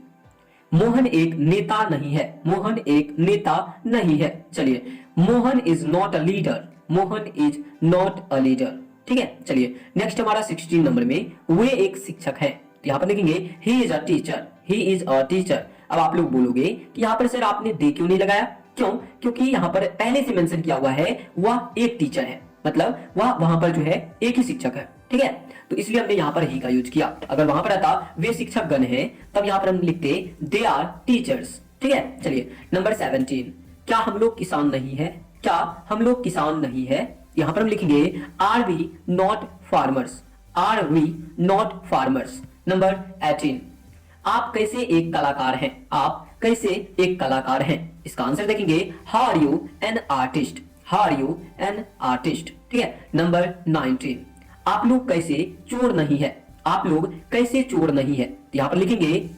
A: Mohan एक नेता नहीं है, मोहन एक नेता नहीं है। चलिए, Mohan is not a leader, Mohan is not a leader. ठीक है, चलिए नेक्स्ट हमारा 16 नंबर में, वे एक शिक्षक है। यहाँ पर लिखेंगे he is a teacher, he is a teacher. अब आप लोग बोलोगे कि यहाँ पर सर आपने दे क्यों नहीं लगाया, क्यों, क्योंकि यहाँ पर पहले से मेंशन किया हुआ है वह एक टीचर है, मतलब वह वहां पर जो है एक ही शिक्षक है। ठीक है, तो इसलिए हमने यहाँ पर ही का यूज किया। अगर वहां पर आता वे शिक्षक गण है, तब यहाँ पर हम लिखते दे आर टीचर्स। ठीक है, चलिए नंबर 17, क्या हम लोग किसान नहीं है, क्या हम लोग किसान नहीं है। यहाँ पर हम लिखेंगे are we not farmers, are we not farmers. Number 18, आप कैसे एक कलाकार हैं, आप कैसे एक कलाकार हैं। इसका आंसर देखेंगे, how are you an artist, how are you an artist. ठीक है, नंबर 19, आप लोग कैसे चोर नहीं है, आप लोग कैसे चोर नहीं है। यहाँ पर लिखेंगे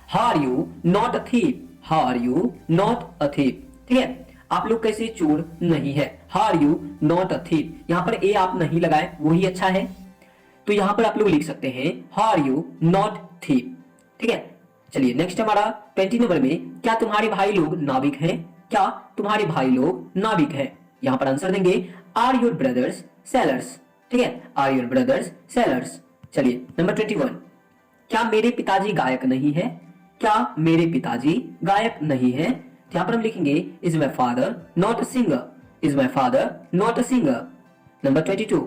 A: how are you not a thief, how are you not a thief. ठीक है, आप लोग कैसे चोर नहीं है, how are you not a thief. यहाँ पर ए आप नहीं लगाए, वो ही अच्छा है, तो यहाँ पर आप लोग लिख सकते हैं how are you not thief. ठीक है, चलिए नेक्स्ट हमारा 20 नंबर में, क्या तुम्हारे भाई लोग नाविक हैं, क्या तुम्हारे भाई लोग नाविक हैं। यहाँ पर आंसर देंगे आर योर ब्रदर्स सेलर्स। ठीक है, आर योर ब्रदर्स सेलर्स। चलिए नंबर 21, क्या मेरे पिताजी गायक नहीं है, क्या मेरे पिताजी गायक नहीं है। यहाँ पर हम लिखेंगे is my father not a singer, is my father not a singer. Number 22,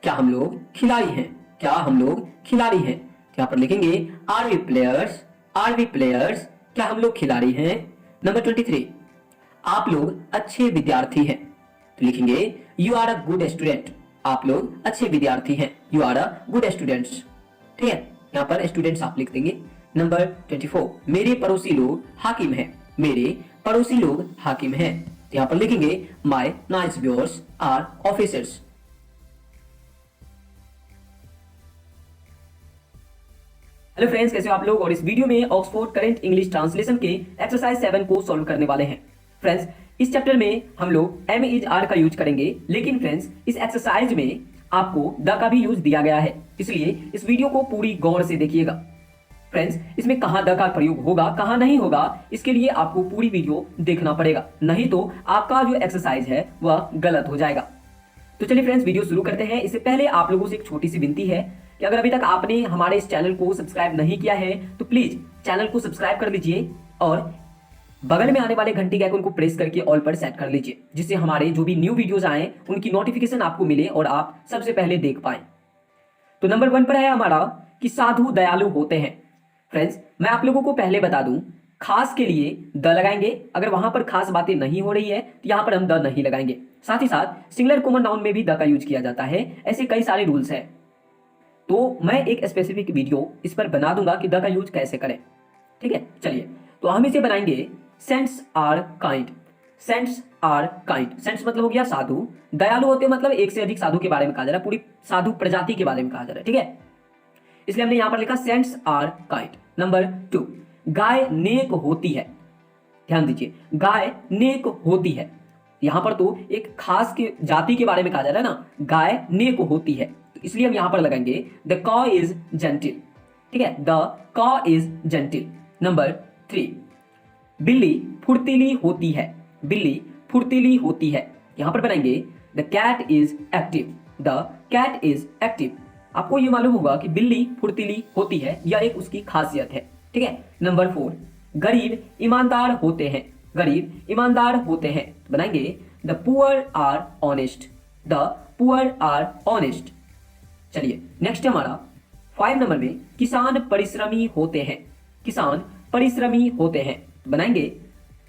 A: क्या हम लोग खिलाड़ी हैं, क्या हम लोग खिलाड़ी हैं। यहाँ पर लिखेंगे are we players, are we players, क्या हम लोग खिलाड़ी हैं। नंबर 23, आप लोग अच्छे विद्यार्थी हैं। तो लिखेंगे you are a good student. आप लोग अच्छे विद्यार्थी हैं, you are a good students. ठीक है, यहाँ पर स्टूडेंट्स आप लिख देंगे। नंबर 24, मेरे पड़ोसी लोग हाकिम हैं। मेरे पड़ोसी लोग हाकिम हैं, तो यहाँ पर लिखेंगे my neighbours are officers. Hello friends, कैसे हो आप लोग। और इस वीडियो में ऑक्सफोर्ड करंट इंग्लिश ट्रांसलेशन के एक्सरसाइज 7 को सॉल्व करने वाले हैं। फ्रेंड्स, इस चैप्टर में हम लोग एम इज आर का यूज करेंगे, लेकिन फ्रेंड्स इस एक्सरसाइज में आपको द का भी यूज दिया गया है, इसलिए इस वीडियो को पूरी गौर से देखिएगा। फ्रेंड्स, इसमें कहां द का प्रयोग होगा कहां नहीं होगा, इसके लिए आपको पूरी वीडियो देखना पड़ेगा, नहीं तो आपका जो एक्सरसाइज है वह गलत हो जाएगा। तो चलिए फ्रेंड्स, वीडियो शुरू करते हैं। इससे पहले आप लोगों से एक छोटी सी विनती है कि अगर अभी तक आपने हमारे इस चैनल को सब्सक्राइब नहीं किया है तो प्लीज चैनल को सब्सक्राइब कर लीजिए और बगल में आने वाले घंटी के आइकन को प्रेस करके ऑल पर सेट कर लीजिए, जिससे हमारे जो भी न्यू वीडियोस आए उनकी नोटिफिकेशन आपको मिले और आप सबसे पहले देख पाए। तो नंबर 1 पर है हमारा कि साधु दयालु होते हैं। फ्रेंड्स, मैं आप लोगों को पहले बता दूं, खास के लिए द लगाएंगे। अगर वहां पर खास बातें नहीं हो रही है तो यहां पर हम द नहीं लगाएंगे। साथ ही साथ सिंगुलर कॉमन नाउन में भी द का यूज किया जाता है। ऐसे कई सारे रूल्स हैं, तो मैं एक स्पेसिफिक वीडियो इस पर बना दूंगा कि द का यूज कैसे करें। ठीक है, चलिए तो हम इसे बनाएंगे saints are kind. Saints are kind, saints मतलब हो गया साधु, दयालु होते मतलब एक से अधिक साधु के बारे में कहा जा रहा है, पूरी साधु प्रजाति के बारे में कहा जा रहा है। ठीक है, इसलिए हमने यहां पर लिखा सेंट्स आर काइंड। नंबर 2, गाय नेक होती है। ध्यान दीजिए, गाय नेक होती है। यहां पर तो एक खास के जाति के बारे में कहा जा रहा है ना, गाय नेक होती है, तो इसलिए हम यहां पर लगाएंगे द कॉ इज जेंटिल। ठीक है, द कॉ इज जेंटिल। नंबर 3, बिल्ली फुर्तीली होती है। बिल्ली फुर्तीली होती है, यहां पर बनाएंगे the cat is active. The cat is active. आपको यह मालूम होगा कि बिल्ली फुर्तीली होती है, यह एक उसकी खासियत है। ठीक है, नंबर 4, गरीब ईमानदार होते हैं। गरीब ईमानदार होते हैं, तो बनाएंगे the poor are honest. The poor are honest. चलिए नेक्स्ट हमारा 5 नंबर में किसान परिश्रमी होते हैं। किसान परिश्रमी होते हैं, तो बनाएंगे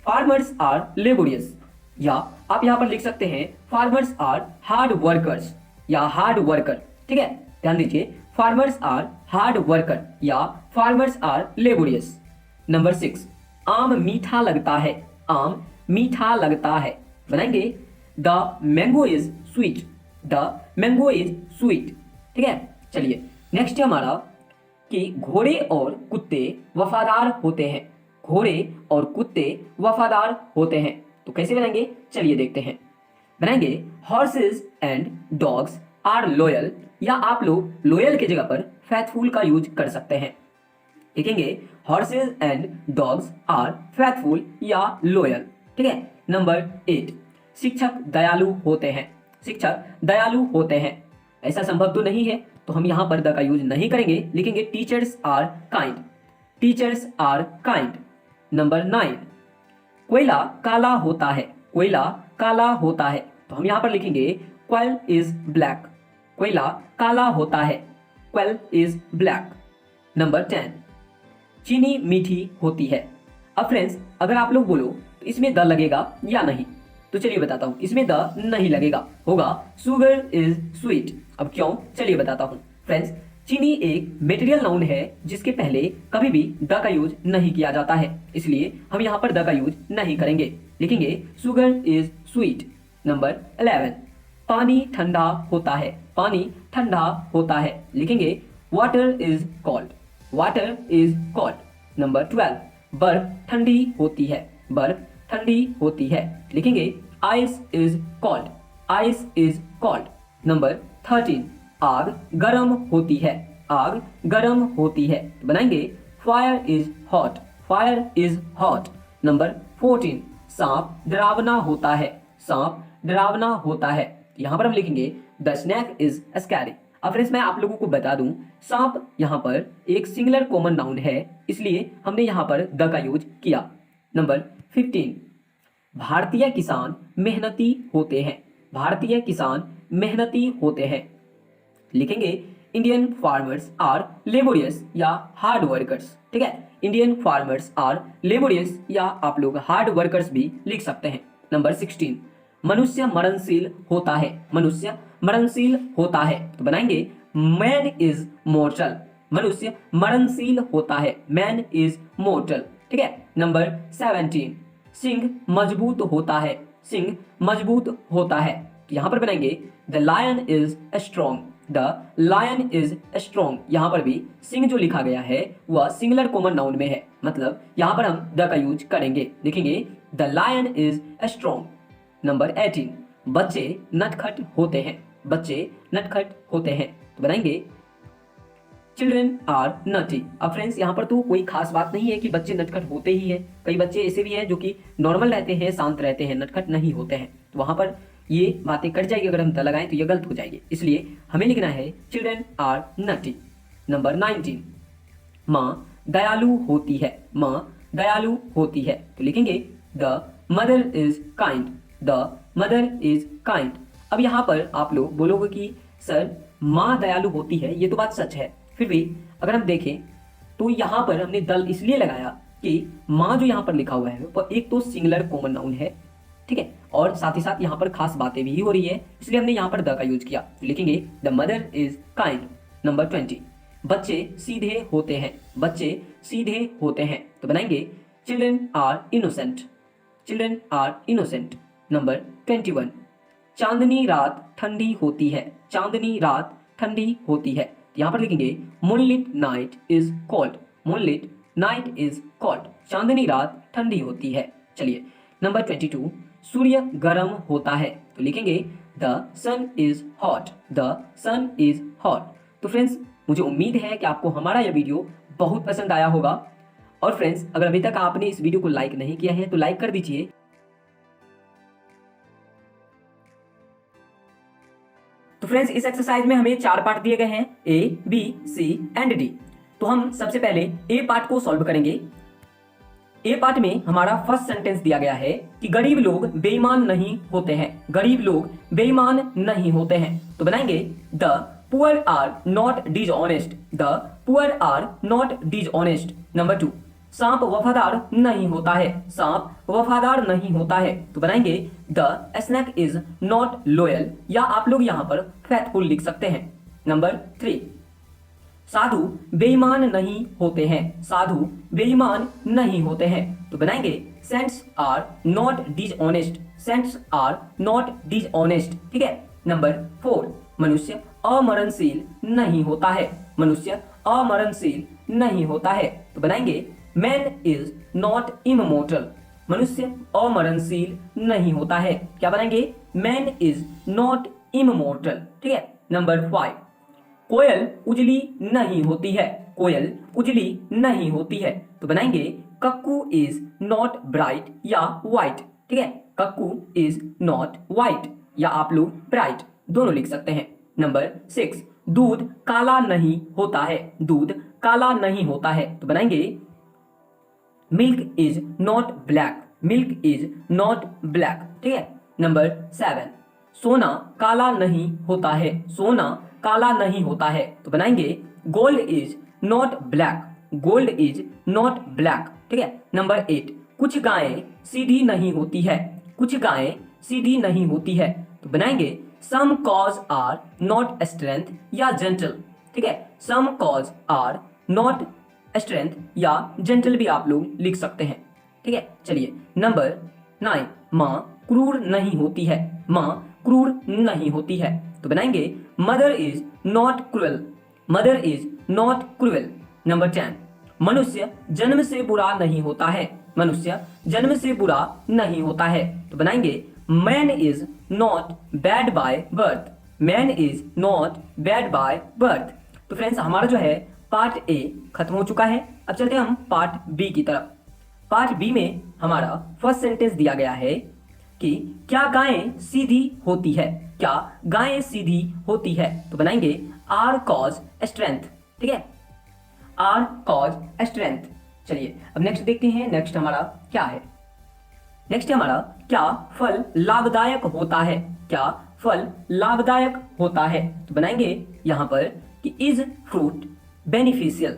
A: फार्मर्स आर लेबोरियस, या आप यहां पर लिख सकते हैं फार्मर्स आर हार्ड वर्कर्स या हार्ड वर्कर। ठीक है, ध्यान दीजिए, फार्मर्स आर हार्ड वर्कर या फार्मर्स आर लेबोरियस। नंबर 6, आम मीठा लगता है। आम मीठा लगता है, बनाएंगे the mango is sweet. The mango is sweet. ठीक है, चलिए नेक्स्ट है हमारा कि घोड़े और कुत्ते वफादार होते हैं। घोड़े और कुत्ते वफादार होते हैं, तो कैसे बनाएंगे चलिए देखते हैं। बनाएंगे horses and dogs are loyal, या आप लोग लॉयल की जगह पर फेथफुल का यूज कर सकते हैं। लिखेंगे horses and dogs are faithful या लॉयल। ठीक है, नंबर 8, शिक्षक दयालु होते हैं। शिक्षक दयालु होते हैं, ऐसा संभव तो नहीं है, तो हम यहां पर द का यूज नहीं करेंगे, लिखेंगे teachers are kind. Teachers are kind. Number 9, कोयला काला होता है। कोयला काला होता है, तो हम यहां पर लिखेंगे क्वेल इज ब्लैक। कोयला काला होता है, क्वेल इज ब्लैक। नंबर 10, चीनी मीठी होती है। अब फ्रेंड्स, अगर आप लोग बोलो तो इसमें द लगेगा या नहीं, तो चलिए बताता हूं, इसमें द नहीं लगेगा, होगा सुगर इज स्वीट। अब क्यों, चलिए बताता हूं। फ्रेंड्स, चीनी एक मटेरियल नाउन है जिसके पहले कभी भी द का यूज नहीं किया जाता है, इसलिए हम यहां पर द का यूज नहीं करेंगे, लिखेंगे सुगर इज स्वीट। नंबर 11, पानी ठंडा होता है। पानी ठंडा होता है, लिखेंगे water is cold. Water is cold. Number 12, बर्फ ठंडी होती है। बर्फ ठंडी होती है, लिखेंगे ice is cold. Ice is cold. Number 13, आग गर्म होती है। आग गर्म होती है, बनाएंगे fire is hot. Fire is hot. Number 14, सांप डरावना होता है। सांप डरावना होता है, यहां पर हम लिखेंगे द स्नैक इज स्कैरी। अब फ्रेंड्स, मैं आप लोगों को बता दूं, सांप यहां पर एक सिंगुलर कॉमन नाउन है, इसलिए हमने यहां पर द का यूज किया। नंबर 15, भारतीय किसान मेहनती होते हैं। भारतीय किसान मेहनती होते हैं, लिखेंगे इंडियन फार्मर्स आर लेबोरियस या हार्ड वर्कर्स, ठीक है। इंडियन फार्मर्स आर लेबोरियस या आप लोग हार्ड वर्कर्स भी लिख सकते हैं। नंबर 16, मनुष्य मरणशील होता है, मनुष्य मरणशील होता है, तो बनाएंगे मैन इज मोर्टल, मनुष्य मरणशील होता है, मैन इज मोर्टल, ठीक है। नंबर 17, सिंह मजबूत होता है, सिंह मजबूत होता है, तो यहां पर बनाएंगे the lion is strong, the lion is strong, यहां पर भी सिंह जो लिखा गया है वह सिंगुलर कॉमन नाउन में है, मतलब यहां पर हम द का यूज करेंगे, लिखेंगे the lion is strong. Number 18, बच्चे नटखट होते हैं, बच्चे नटखट होते हैं, तो बनाएंगे चिल्ड्रेन आर नटी। अब फ्रेंड्स यहाँ पर तो कोई खास बात नहीं है कि बच्चे नटखट होते ही हैं, कई बच्चे ऐसे भी हैं जो कि नॉर्मल रहते हैं, शांत रहते हैं, नटखट नहीं होते हैं, तो वहां पर ये बातें कट जाएगी, अगर हम द लगाएं तो ये गलत हो जाएगी, इसलिए हमें लिखना है चिल्ड्रेन आर नटी। नंबर 19, माँ दयालु होती है, माँ दयालु होती है, तो लिखेंगे the mother is kind, the mother is kind. अब यहाँ पर आप लोग बोलोगे कि सर माँ दयालु होती है, ये तो बात सच है, फिर भी अगर हम देखें तो यहाँ पर हमने दल इसलिए लगाया कि माँ जो यहाँ पर लिखा हुआ है वो एक तो सिंगुलर कॉमन नाउन है, ठीक है, और साथ ही साथ यहाँ पर खास बातें भी हो रही है, इसलिए हमने यहाँ पर द का यूज किया, लिखेंगे the mother is kind. Number 20, बच्चे सीधे होते हैं, बच्चे सीधे होते हैं, तो बनाएंगे children are innocent, children are innocent. Number 21, चांदनी रात ठंडी होती है, चांदनी रात ठंडी होती है, यहां पर लिखेंगे moonlit night is cold, moonlit night is cold, चांदनी रात ठंडी होती है। चलिए नंबर 22, सूर्य गर्म होता है, तो लिखेंगे the sun is hot, the sun is hot. तो फ्रेंड्स मुझे उम्मीद है कि आपको हमारा यह वीडियो बहुत पसंद आया होगा, और फ्रेंड्स अगर अभी तक आपने इस वीडियो को लाइक नहीं किया है तो लाइक कर दीजिए। तो फ्रेंड्स इस एक्सरसाइज में हमें 4 पार्ट दिए गए हैं, A B C and D. तो हम सबसे पहले ए पार्ट को सॉल्व करेंगे। ए पार्ट में हमारा फर्स्ट सेंटेंस दिया गया है कि गरीब लोग बेईमान नहीं होते हैं, गरीब लोग बेईमान नहीं होते हैं, तो बनाएंगे the poor are not dishonest, the poor are not dishonest. Number 2, सांप वफादार नहीं होता है, सांप वफादार नहीं होता है, तो बनाएंगे the snake is not loyal, या आप लोग यहां पर फेथफुल लिख सकते हैं। नंबर 3, साधु बेईमान नहीं होते हैं, साधु बेईमान नहीं होते हैं, तो बनाएंगे saints are not dishonest, saints are not dishonest, ठीक है। नंबर 4, मनुष्य अमरणशील नहीं होता है, मनुष्य अमरणशील नहीं होता है, तो बनाएंगे मैन इज नॉट इममोर्टल, मनुष्य अमरणशील नहीं होता है, क्या बनाएंगे मैन इज नॉट इममोर्टल, ठीक है। नंबर 5, कोयल उजली नहीं होती है, कोयल उजली नहीं होती है, तो बनाएंगे कक्कू इज नॉट ब्राइट या व्हाइट, ठीक है, कक्कू इज नॉट व्हाइट, या आप लोग ब्राइट दोनों लिख सकते हैं। नंबर 6, दूध काला नहीं होता है, दूध काला नहीं होता है, तो बनाएंगे milk is not black, milk is not black, ठीक है। नंबर 7, सोना काला नहीं होता है, सोना काला नहीं होता है, तो बनाएंगे gold is not black, gold is not black, ठीक है। नंबर 8, कुछ गायें सीधी नहीं होती है, कुछ गायें सीधी नहीं होती है, तो बनाएंगे some cause are not strength या जेंटल, ठीक है, some cause are not strength या जेंटल भी आप लोग लिख सकते हैं, ठीक है। चलिए नंबर 9, माँ क्रूर नहीं होती है, माँ क्रूर नहीं होती है, तो बनाएंगे mother is not cruel, mother is not cruel. Number 10, मनुष्य जन्म से बुरा नहीं होता है, मनुष्य जन्म से बुरा नहीं होता है, तो बनाएंगे man is not bad by birth, man is not bad by birth. तो फ्रेंड्स हमारा जो है पार्ट ए खत्म हो चुका है, अब चलते हैं हम पार्ट बी की तरफ। पार्ट बी में हमारा फर्स्ट सेंटेंस दिया गया है कि क्या गायें सीधी होती है, क्या गायें सीधी होती है, तो बनाएंगे आर कॉज स्ट्रेंथ, ठीक है, आर कॉज स्ट्रेंथ। चलिए अब नेक्स्ट देखते हैं, नेक्स्ट हमारा क्या है। नेक्स्ट हमारा क्या फल लाभदायक होता है, क्या फल लाभदायक होता है? तो बनाएंगे यहाँ पर कि is fruit beneficial,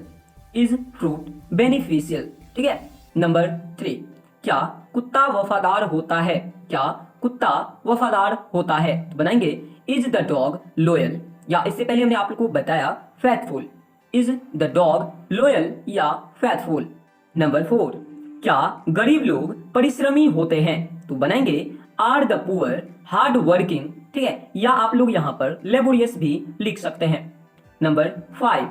A: is fruit beneficial. ठीक है। नंबर 3, क्या कुत्ता वफादार होता है? क्या कुत्ता वफादार होता है? तो बनाएंगे इज द डॉग लॉयल, या इससे पहले हमने आप लोग को बताया faithful. Is the dog loyal या फेथफुल। नंबर 4, क्या गरीब लोग परिश्रमी होते हैं? तो बनाएंगे are the poor hard working. ठीक है, या आप लोग यहां पर लेबोरियस भी लिख सकते हैं। नंबर 5,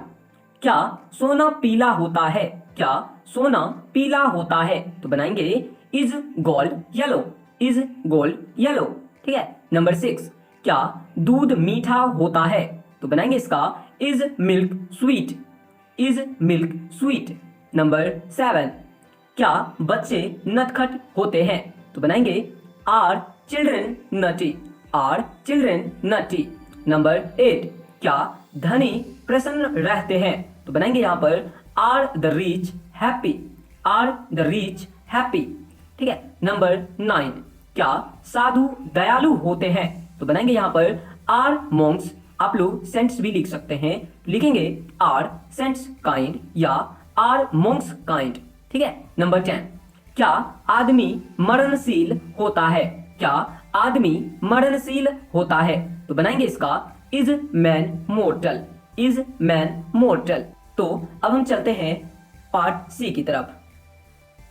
A: क्या सोना पीला होता है? क्या सोना पीला होता है? तो बनाएंगे is gold yellow, is gold yellow. ठीक है। नंबर 6, क्या दूध मीठा होता है? तो बनाएंगे इसका is milk sweet, is milk sweet. Number 7, क्या बच्चे नटखट होते हैं? तो बनाएंगे are children naughty, are children naughty. Number 8, क्या धनी प्रसन्न रहते हैं? तो बनाएंगे यहां पर are the rich happy, are the rich happy. ठीक है। नंबर 9, क्या साधु दयालु होते हैं? तो बनाएंगे यहां पर आर मॉन्क्स, आप लोग सेंट्स भी लिख सकते हैं, लिखेंगे आर सेंट्स काइंड या आर मॉन्क्स काइंड। ठीक है। नंबर 10, क्या आदमी मरणशील होता है? क्या आदमी मरणशील होता है? तो बनाएंगे इसका is man mortar, is man mortar. तो अब हम चलते हैं पार्ट सी की तरफ।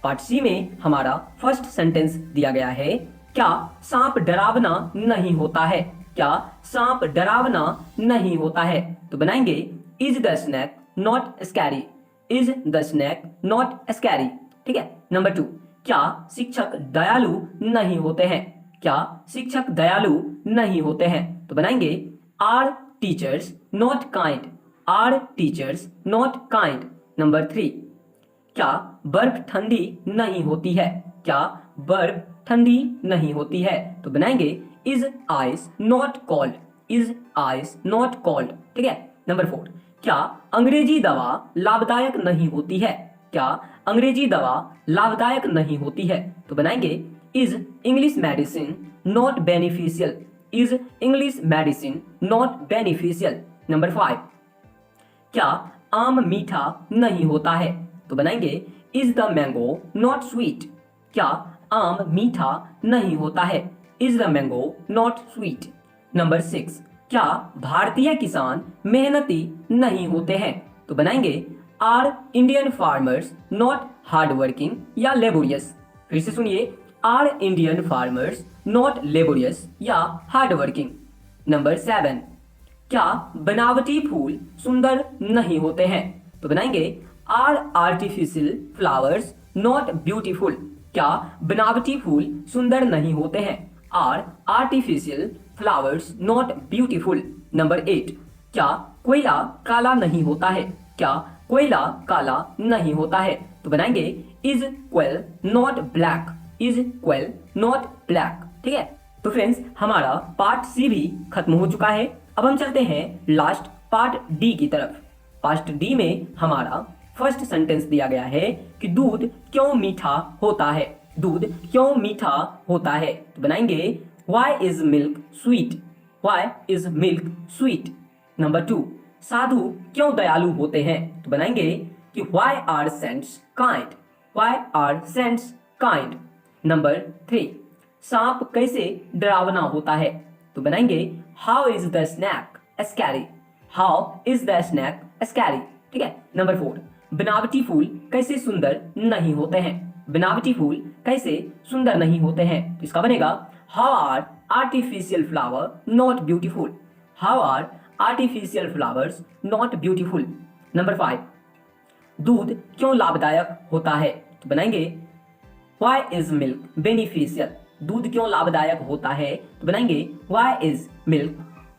A: पार्ट सी में हमारा फर्स्ट सेंटेंस दिया गया है, क्या सांप डरावना नहीं होता है? क्या सांप डरावना नहीं होता है? तो बनाएंगे is the snake not scary, is the snake not scary. ठीक है। नंबर 2, क्या शिक्षक दयालु नहीं होते हैं? क्या शिक्षक दयालु नहीं होते हैं? तो बनाएंगे are teachers not kind, are teachers not kind. Number 3, क्या बर्फ ठंडी नहीं होती है? क्या बर्फ ठंडी नहीं होती है? तो बनाएंगे is ice not cold, is ice not cold. ठीक है। नंबर 4, क्या अंग्रेजी दवा लाभदायक नहीं होती है? क्या अंग्रेजी दवा लाभदायक नहीं होती है? तो बनाएंगे is English medicine not beneficial, is English medicine not beneficial. Number 5, क्या आम मीठा नहीं होता है? तो बनाएंगे is the mango not sweet, क्या आम मीठा नहीं होता है? Is the mango not sweet. Number 6, क्या भारतीय किसान मेहनती नहीं होते हैं? तो बनाएंगे are Indian farmers not hard working या लेबोरियस। फिर से सुनिए, are Indian farmers not laborious या हार्ड वर्किंग। नंबर 7, क्या बनावटी फूल सुंदर नहीं होते हैं? तो बनाएंगे are artificial flowers not beautiful, क्या बनावटी फूल सुंदर नहीं होते हैं? Are artificial flowers not beautiful. Number 8, क्या कोयला काला नहीं होता है? क्या कोयला काला नहीं होता है? तो बनाएंगे is quail not black, is quail not black. ठीक है। तो फ्रेंड्स, हमारा पार्ट सी भी खत्म हो चुका है। अब हम चलते हैं लास्ट पार्ट डी की तरफ। पार्ट डी में हमारा फर्स्ट सेंटेंस दिया गया है कि दूध क्यों मीठा होता है? दूध क्यों मीठा होता है? तो बनाएंगे why is milk sweet, why is milk sweet. Number 2, साधु क्यों दयालु होते हैं? तो बनाएंगे कि why are saints kind, why are saints kind. Number 3, सांप कैसे डरावना होता है? तो बनाएंगे how is the snake scary, how is the snake scary. ठीक है। नंबर 4, बनावटी फूल कैसे सुंदर नहीं होते हैं? बनावटी फूल कैसे सुंदर नहीं होते हैं? तो इसका बनेगा how are artificial flower not beautiful, how are artificial flowers not beautiful. Number 5, दूध क्यों लाभदायक होता है? तो बनाएंगे व्हाई इज मिल्क बेनिफिशियल, दूध क्यों लाभदायक होता है? तो बनाएंगे why is milk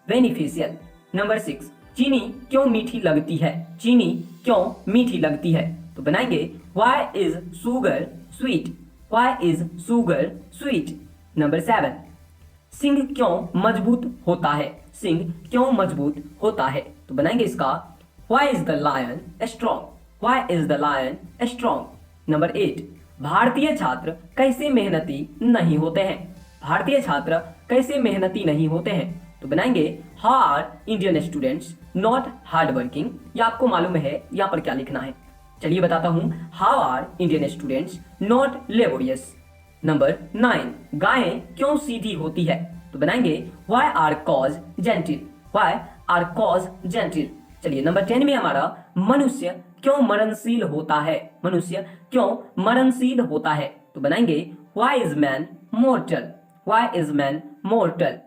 A: beneficial. Number 6, चीनी क्यों मीठी लगती है? चीनी क्यों मीठी लगती है? तो बनाएंगे why is sugar sweet, why is sugar sweet. Number 7, Singh क्यों मजबूत होता है? सिंह क्यों मजबूत होता है? तो बनाएंगे इसका why is the lion strong, why is the lion strong. Number 8, भारतीय छात्र कैसे मेहनती नहीं होते हैं? भारतीय छात्र कैसे मेहनती नहीं होते हैं? तो बनाएंगे how are Indian students not hard working. या आपको मालूम है यहाँ पर क्या लिखना है? चलिए बताता हूं। How are Indian students not laborious. Number 9, गायें क्यों सीधी होती है? तो बनाएंगे why are cows gentle. Why are cows gentle. चलिए नंबर 10 में हमारा मनुष्य क्यों मरणशील होता है? मनुष्य क्यों मरणशील होता है? तो बनाएंगे why is man mortar. Why is man mortar.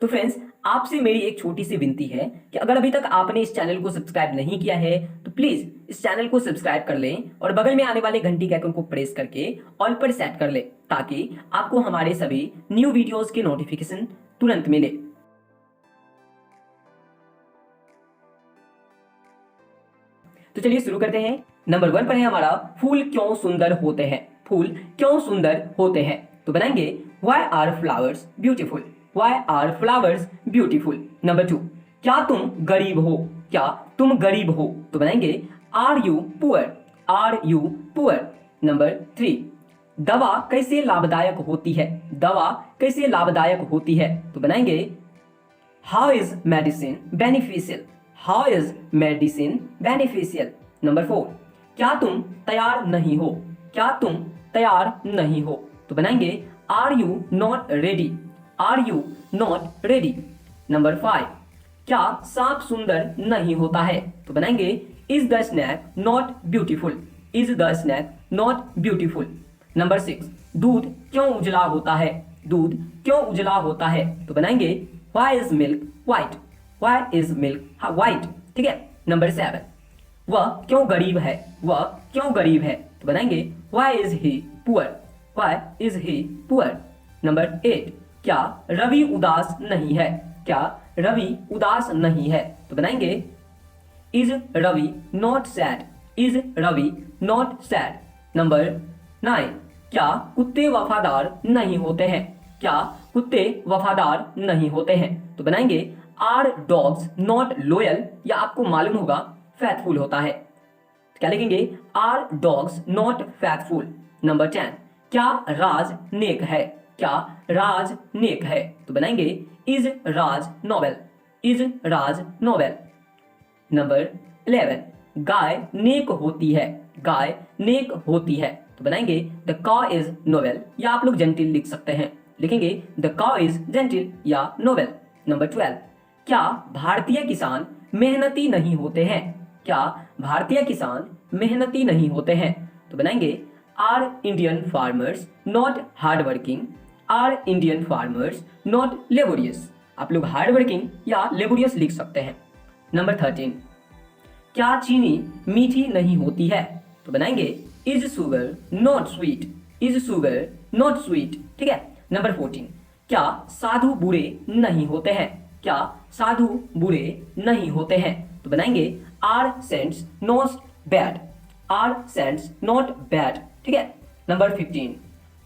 A: तो फ्रेंड्स, आपसे मेरी एक छोटी सी विनती है कि अगर अभी तक आपने इस चैनल को सब्सक्राइब नहीं किया है तो प्लीज इस चैनल को सब्सक्राइब कर लें और बगल में आने वाले घंटी के आइकन को प्रेस करके ऑल पर सेट कर लें ताकि आपको हमारे सभी न्यू वीडियोस के नोटिफिकेशन तुरंत मिले। तो चलिए शुरू करते हैं। नंबर 1 पर है हमारा फूल क्यों सुंदर होते हैं? फूल क्यों सुंदर होते हैं? तो बनाएंगे why are flowers beautiful. Why are flowers beautiful. Number 2, क्या तुम गरीब हो? क्या तुम गरीब हो? तो बनाएंगे are you poor. Are you poor. Number 3, दवा कैसे लाभदायक होती है? दवा कैसे लाभदायक होती है? तो बनाएंगे how is medicine beneficial. How is medicine beneficial. Number 4, क्या तुम तैयार नहीं हो? क्या तुम तैयार नहीं हो? तो बनाएंगे are you not ready. Are you not ready. Number 5, क्या सांप सुंदर नहीं होता है? तो बनाएंगे is the snake not beautiful. Is the snake not beautiful. Number 6, दूध क्यों उजला होता है? दूध क्यों उजला होता है? तो बनाएंगे why is milk white. Why is milk white. ठीक है। नंबर 7, वह क्यों गरीब है? वह क्यों गरीब है? तो बनाएंगे why is he poor. Why is he poor. Number 8, क्या रवि उदास नहीं है? क्या रवि उदास नहीं है? तो बनाएंगे is Ravi not sad. Is Ravi not sad. Number 9, क्या कुत्ते वफादार नहीं होते हैं? क्या कुत्ते वफादार नहीं होते हैं? तो बनाएंगे आर डॉग्स नॉट लॉयल। या आपको मालूम होगा फैथफुल होता है। क्या लिखेंगे? Are dogs not faithful. Number 10, क्या राज नेक है? क्या राज नेक है? तो बनाएंगे is Raj Nobel. Is Raj Nobel. Number 11, गाय नेक होती है। गाय नेक होती है। तो बनाएंगे द कॉ इज नोबेल। या आप लोग जेंटिल लिख सकते हैं। लिखेंगे द कॉ इज जेंटिल या नोबेल। नंबर 12, क्या भारतीय किसान मेहनती नहीं होते हैं? क्या भारतीय किसान मेहनती नहीं होते हैं? तो बनाएंगे are Indian farmers not hard working. Are Indian farmers not laborious. आप लोग हार्ड वर्किंग या लेबोरियस लिख सकते हैं। नंबर 13, क्या चीनी मीठी नहीं होती है? तो बनाएंगे is sugar not sweet. Is sugar not sweet. ठीक है। नंबर 14, क्या साधु बुरे नहीं होते हैं? क्या साधु बुरे नहीं होते हैं? तो बनाएंगे are saints not bad. Are saints not bad. ठीक है। नंबर 15,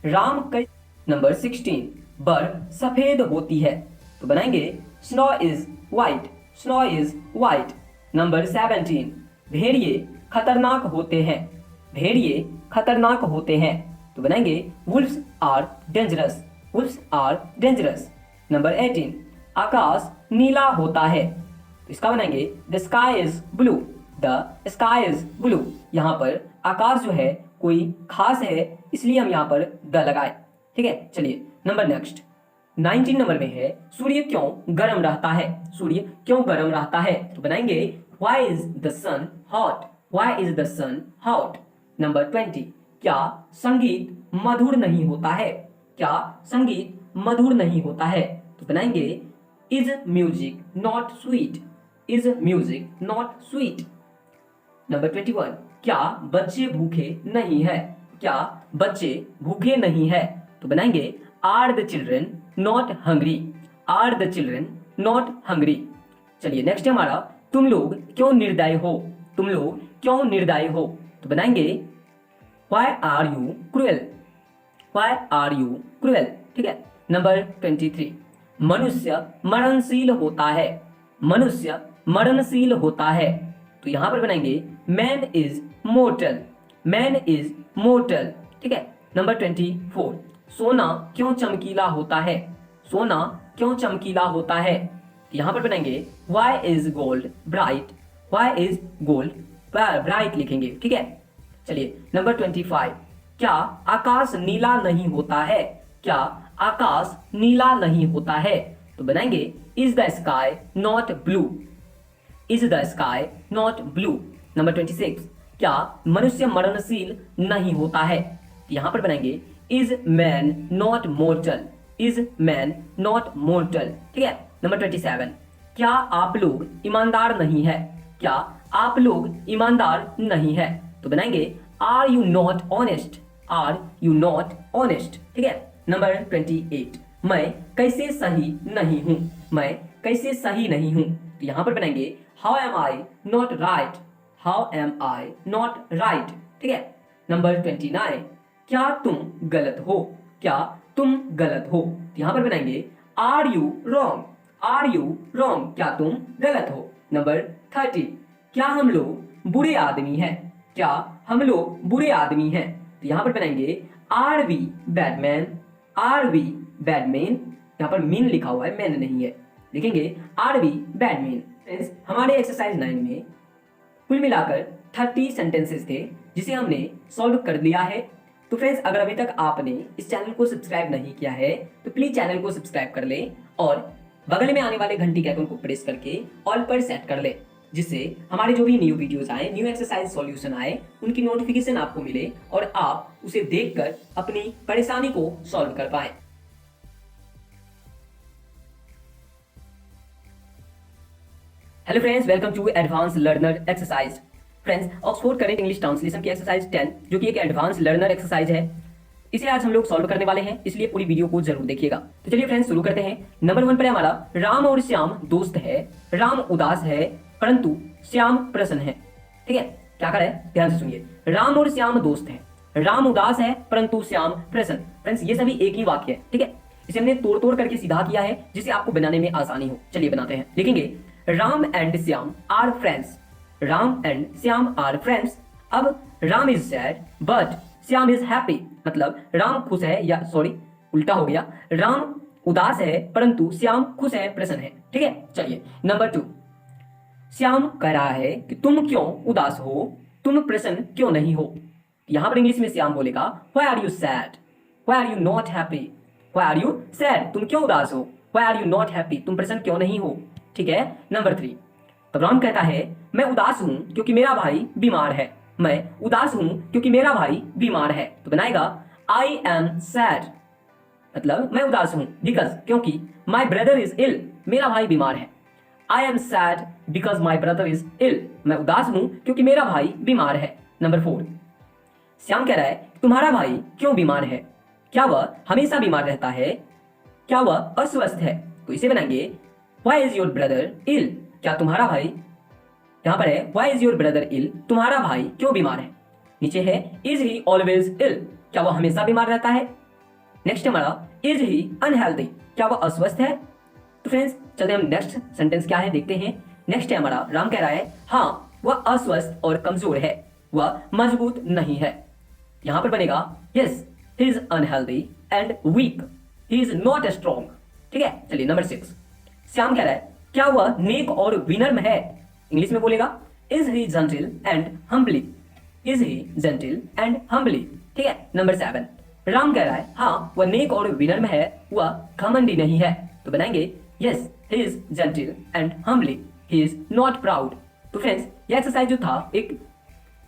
A: राम कै नंबर 16, बर्फ सफेद होती है। तो बनाएंगे snow is white. Snow is white. Number 17, भेड़िए खतरनाक होते हैं। भेड़िए खतरनाक होते हैं। तो बनाएंगे wolfs are dangerous. Wolfs are dangerous. Number 18, आकाश नीला होता है। तो इसका बनाएंगे the sky is blue. The sky is blue. यहाँ पर आकाश जो है कोई खास है इसलिए हम यहाँ पर द लगाए। ठीक है। चलिए नंबर नेक्स्ट 19 नंबर में है सूर्य क्यों गर्म रहता है? सूर्य क्यों गर्म रहता है? तो बनाएंगे why is the sun hot. Why is the sun hot. Number 20, क्या संगीत मधुर नहीं होता है? क्या संगीत मधुर नहीं होता है? तो बनाएंगे is music not sweet. Is music not sweet. Number 21, क्या बच्चे भूखे नहीं है? क्या बच्चे भूखे नहीं है? तो बनाएंगे are the children not hungry. Are the children not hungry. चलिए नेक्स्ट हमारा तुम लोग क्यों निर्दयी हो? तुम लोग क्यों निर्दयी हो? तो बनाएंगे why are you cruel. Why are you cruel. ठीक है। नंबर 23, मनुष्य मरणशील होता है। मनुष्य मरणशील होता है। तो यहां पर बनाएंगे man is mortar. Man is mortar. ठीक है। नंबर 24, सोना क्यों चमकीला होता है? सोना क्यों चमकीला होता है? यहां पर बनाएंगे why is gold bright, why is gold bright लिखेंगे, ठीक है। चलिए नंबर 25, क्या आकाश नीला नहीं होता है? क्या आकाश नीला नहीं होता है? तो बनाएंगे is the sky not blue, is the sky not blue. Number 26, क्या मनुष्य मरणशील नहीं होता है? यहां पर बनाएंगे is man not mortar, is man not mortar, ठीक है। नंबर 27, क्या आप लोग ईमानदार नहीं है? क्या आप लोग ईमानदार नहीं है? तो बनाएंगे are you not honest, are you not honest, ठीक है। नंबर 28, मैं कैसे सही नहीं हूं, मैं कैसे सही नहीं हूं? तो यहां पर बनाएंगे how am I not right, how am I not right, ठीक है। नंबर 29, क्या तुम गलत हो? क्या तुम गलत हो? तो यहां पर बनाएंगे are you wrong, are you wrong, क्या तुम गलत हो? नंबर 30, क्या हम लोग बुरे आदमी हैं? क्या हम लोग बुरे आदमी हैं? तो यहां पर बनाएंगे are we bad men, are we bad men, यहां पर मीन लिखा हुआ है, मैन नहीं है, लिखेंगे आर वी बैडमैन। फ्रेंड्स हमारे एक्सरसाइज 9 में कुल मिलाकर 30 सेंटेंसेस थे जिसे हमने सॉल्व कर लिया है। तो फ्रेंड्स अगर अभी तक आपने इस चैनल को सब्सक्राइब नहीं किया है तो प्लीज चैनल को सब्सक्राइब कर लें और बगल में आने वाले घंटी के आइकन को प्रेस करके ऑल पर सेट कर लें, जिससे हमारे जो भी न्यू वीडियोस आए, न्यू एक्सरसाइज सॉल्यूशन आए, उनकी नोटिफिकेशन आपको मिले और आप उसे देखकर अपनी परेशानी को सॉल्व कर पाए। Hello friends, welcome to advance learner exercise. Friends Oxford current English translation की एक्सरसाइज 10 जो कि एक एडवांस लर्नर एक्सरसाइज है, इसे आज हम लोग सॉल्व करने वाले हैं, इसलिए पूरी वीडियो को जरूर देखिएगा। तो चलिए फ्रेंड्स शुरू करते हैं। नंबर 1 पर है हमारा राम और श्याम दोस्त है, राम उदास है परंतु श्याम प्रसन्न है, ठीक है। क्या कर है, ध्यान से सुनिए। राम और श्याम दोस्त है, राम उदास है परंतु श्याम प्रसन्न। फ्रेंड्स ये सभी एक ही वाक्य है, ठीक है। इसे हमने तोड़ तोड़ करके सीधा किया है जिससे आपको बनाने में आसानी हो। चलिए बनाते हैं। लिखेंगे Ram and Shyam are friends, Ram and Shyam are friends. अब Ram is sad but Shyam is happy, मतलब राम खुश है, या सॉरी उल्टा हो गया, राम उदास है परंतु श्याम खुश है, प्रसन्न है, ठीक है। चलिए नंबर 2, श्याम कह रहा है कि तुम क्यों उदास हो, तुम प्रसन्न क्यों नहीं हो। यहां पर इंग्लिश में श्याम बोलेगा why are you sad, why are you not happy, why are you sad, तुम क्यों उदास हो, why are you not happy, तुम प्रसन्न क्यों नहीं हो, ठीक है। नंबर 3, तब राम कहता है मैं उदास हूं क्योंकि मेरा भाई बीमार है, मैं उदास हूं क्योंकि मेरा भाई बीमार है। तो बनाएगा आई एम सैड, मतलब मैं उदास हूं बिकॉज, क्योंकि माई ब्रदर इज इल, मेरा भाई बीमार है। I am sad because my brother is ill, मैं उदास हूं क्योंकि मेरा भाई बीमार है। नंबर 4, श्याम कह रहा है तुम्हारा भाई क्यों बीमार है, क्या वह हमेशा बीमार रहता है, क्या वह अस्वस्थ है। तो इसे बनाएंगे व्हाई इज योर ब्रदर इल, क्या तुम्हारा भाई, यहां पर है व्हाई इज योर ब्रदर इल, तुम्हारा भाई क्यों बीमार है। नीचे है इज ही ऑलवेज इल, क्या वह हमेशा बीमार रहता है। नेक्स्ट हमारा इज ही अनहेल्दी, क्या वह अस्वस्थ है। तो फ्रेंड्स चलते हम नेक्स्ट सेंटेंस क्या है देखते हैं। नेक्स्ट है हमारा राम कह रहा है हाँ वह अस्वस्थ और कमजोर है, वह मजबूत नहीं है। यहां पर बनेगा yes he is unhealthy and weak, he is not strong, ठीक है। चलिए नंबर 6, श्याम कह रहा है क्या वह नेक और विनम्र है। इंग्लिश में बोलेगा is he gentle and humbly, is he gentle and humbly, ठीक है। नंबर 7, राम कह रहा है हाँ वह नेक और विनम्र है, वह घमंडी नहीं है। तो बनाएंगे yes he is gentle and humbly, he is not proud. तो फ्रेंड्स ये एक्सरसाइज जो था एक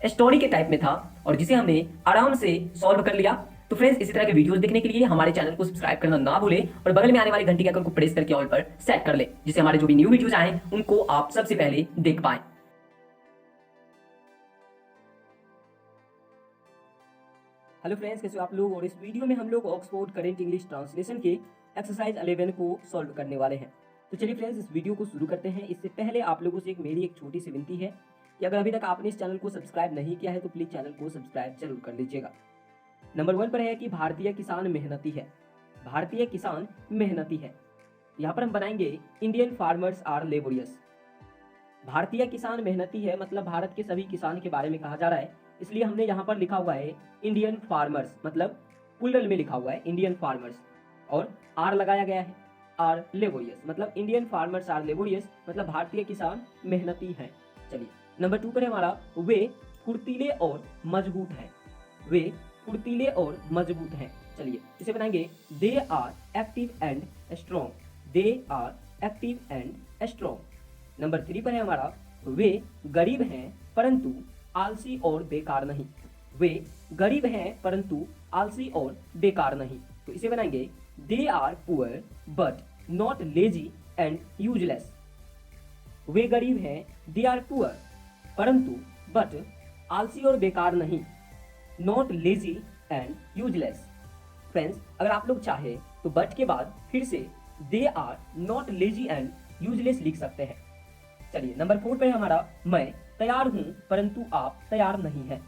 A: स्टोरी के टाइप में था और जिसे हमने आराम से सॉल्व कर लिया। तो फ्रेंड्स इसी तरह के वीडियोस देखने के लिए हमारे चैनल को सब्सक्राइब करना ना भूलें और बगल में आने वाली घंटी के आइकन को प्रेस करके ऑल पर सेट कर लें, जिससे हमारे जो भी न्यू वीडियोस आए उनको आप सबसे पहले देख पाएं। हेलो फ्रेंड्स, कैसे हो आप लोग। और इस वीडियो में हम लोग ऑक्सफोर्ड करेंट इंग्लिश ट्रांसलेशन के एक्सरसाइज 11 को सॉल्व करने वाले हैं। तो चलिए फ्रेंड्स इस वीडियो को शुरू करते हैं। इससे पहले आप लोगों से मेरी एक छोटी सी विनती है कि अगर अभी तक आपने इस चैनल को सब्सक्राइब नहीं किया है तो प्लीज चैनल को सब्सक्राइब जरूर कर लीजिएगा। नंबर 1 पर है कि भारतीय किसान मेहनती है, भारतीय किसान मेहनती है। यहाँ पर हम बनाएंगे इंडियन फार्मर्स आर लेबोरियस। भारतीय किसान मेहनती है मतलब भारत के सभी किसान के बारे में कहा जा रहा है, इसलिए हमने यहाँ पर लिखा हुआ है इंडियन फार्मर्स, मतलब प्लूरल में लिखा हुआ है इंडियन फार्मर्स, और आर लगाया गया है, आर लेबोरियस, मतलब इंडियन फार्मर्स आर लेबोरियस, मतलब भारतीय किसान मेहनती हैं। चलिए नंबर 2 पर है हमारा वे फुर्तीले और मजबूत हैं। वे फुर्तीले और मजबूत हैं। चलिए इसे बनाएंगे they are active and strong. They are active and strong. Number 3 पर है हमारा वे गरीब हैं परंतु आलसी और बेकार नहीं। वे गरीब हैं परंतु आलसी और बेकार नहीं। तो इसे बनाएंगे they are poor but not lazy and useless. वे गरीब हैं, दे आर पुअर, परंतु बट आलसी और बेकार नहीं, not lazy and useless. Friends अगर आप लोग चाहे तो बट के बाद फिर से they are not lazy and useless लिख सकते हैं। चलिए नंबर 4 पे हमारा मैं तैयार हूं परंतु आप तैयार नहीं हैं।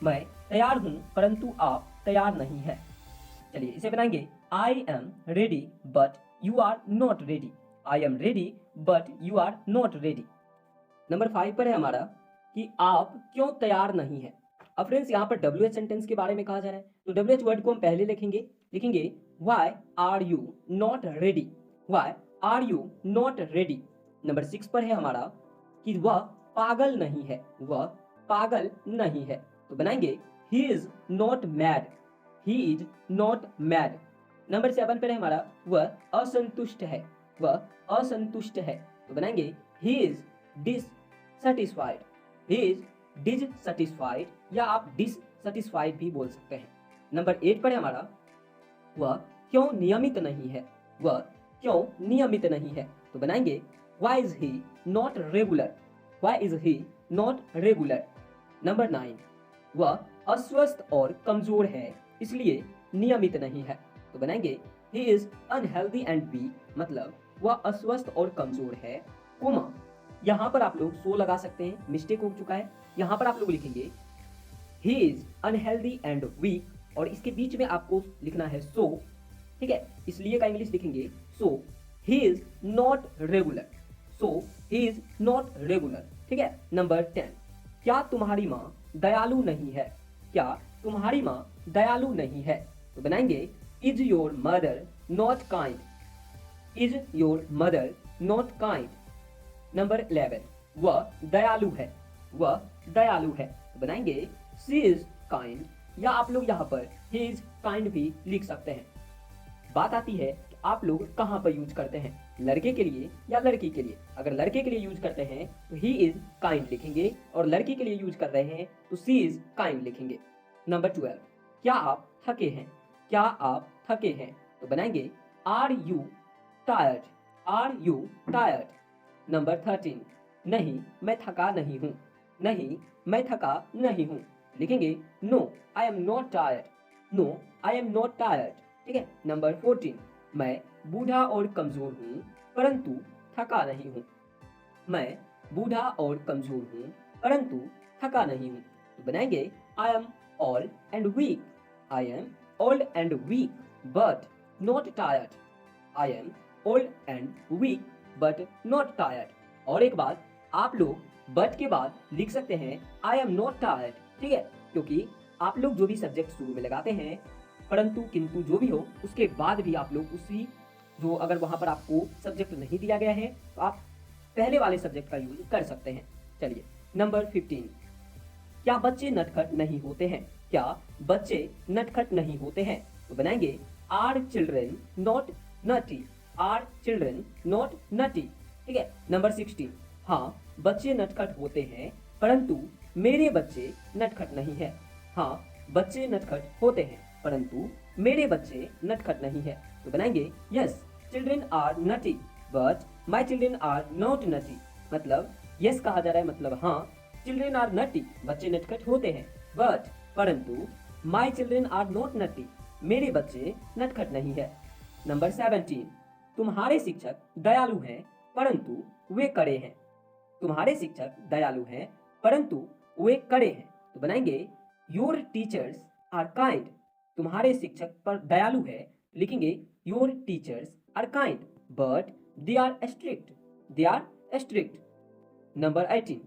A: मैं तैयार हूं परंतु आप तैयार नहीं हैं। चलिए इसे बनाएंगे I am ready but you are not ready. I am ready but you are not ready. Number 5 पर है हमारा कि आप क्यों तैयार नहीं हैं। अब फ्रेंड्स यहाँ पर WH सेंटेंस के बारे में कहा जा रहा है, तो WH वर्ड को हम पहले लिखेंगे why are you not ready. Why are you not ready. Number 6 पर है हमारा कि वह पागल नहीं है। वह पागल नहीं है, तो बनाएंगे ही is not mad. He is not mad. Number 7 पर है हमारा वह असंतुष्ट है। वह असंतुष्ट है, तो बनाएंगे he is dissatisfied. He is dissatisfied, या आप डिससैटिस्फाइड भी बोल सकते हैं। नंबर 8 पर है हमारा वह क्यों नियमित नहीं है। वह क्यों नियमित नहीं है, तो बनाएंगे why is he not regular। why is he not regular। Number 9 वह अस्वस्थ और कमजोर है इसलिए नियमित नहीं है, तो बनाएंगे he is unhealthy and weak, मतलब वह अस्वस्थ और कमजोर है, कोमा यहाँ पर आप लोग सो लगा सकते हैं, मिस्टेक हो चुका है। यहाँ पर आप लोग लिखेंगे he is unhealthy and weak, और इसके बीच में आपको लिखना है so, ठीक है, इसलिए का इंग्लिश लिखेंगे so he is not regular। so he is not regular, ठीक है। नंबर 10 क्या तुम्हारी माँ दयालु नहीं है। क्या तुम्हारी माँ दयालु नहीं है, तो बनाएंगे is your mother not kind। is your mother not kind। Number 11 वह दयालु है। वह दयालु है, तो बनाएंगे she is kind, या आप लोग यहाँ पर he is kind भी लिख सकते हैं। बात आती है कि आप लोग कहाँ पर यूज करते हैं, लड़के के लिए या लड़की के लिए। अगर लड़के के लिए यूज करते हैं तो he is kind लिखेंगे, और लड़की के लिए यूज कर रहे हैं तो she is kind लिखेंगे। नंबर 12 क्या आप थके हैं। क्या आप थके हैं, तो बनाएंगे are you tired. Are you tired. Number 13 नहीं मैं थका नहीं हूँ। नहीं मैं थका नहीं हूँ, लिखेंगे no I am not tired. No I am not tired, ठीक है। नंबर 14 मैं बूढ़ा और कमजोर हूँ परंतु थका नहीं हूँ। मैं बूढ़ा और कमजोर हूँ परंतु थका नहीं हूँ, तो बनाएंगे I am old and weak. I am old and weak but not tired. I am old and weak but not tired. और एक बात, आप लोग बट के बाद लिख सकते हैं आई एम नॉट टायर्ड, ठीक है, क्योंकि आप लोग जो भी सब्जेक्ट शुरू में लगाते हैं, परंतु किंतु जो भी हो, उसके बाद भी आप लोग उसी जो अगर वहां पर आपको सब्जेक्ट नहीं दिया गया है तो आप पहले वाले सब्जेक्ट का यूज कर सकते हैं। चलिए नंबर 15 क्या बच्चे नटखट नहीं होते हैं। क्या बच्चे नटखट नहीं होते हैं, तो बनाएंगे are children not naughty. Are children not naughty, ठीक है। नंबर 16 हाँ बच्चे नटखट होते हैं परंतु मेरे बच्चे नटखट नहीं है। हाँ बच्चे नटखट होते हैं परंतु मेरे बच्चे नटखट नहीं है, तो बनाएंगे yes children are naughty but my children are not naughty. मतलब यस कहा जा रहा है, मतलब हाँ चिल्ड्रेन आर नटी, बच्चे नटखट होते हैं, बट परंतु माई चिल्ड्रेन आर नॉट नटी, मेरे बच्चे नटखट नहीं है। नंबर 17 तुम्हारे शिक्षक दयालु हैं परंतु वे कड़े हैं। तुम्हारे शिक्षक दयालु हैं परंतु वे कड़े हैं, तो बनाएंगे योर टीचर्स आर काइंड। तुम्हारे शिक्षक पर दयालु है, लिखेंगे your teachers are kind but they are strict. They are strict. Number 18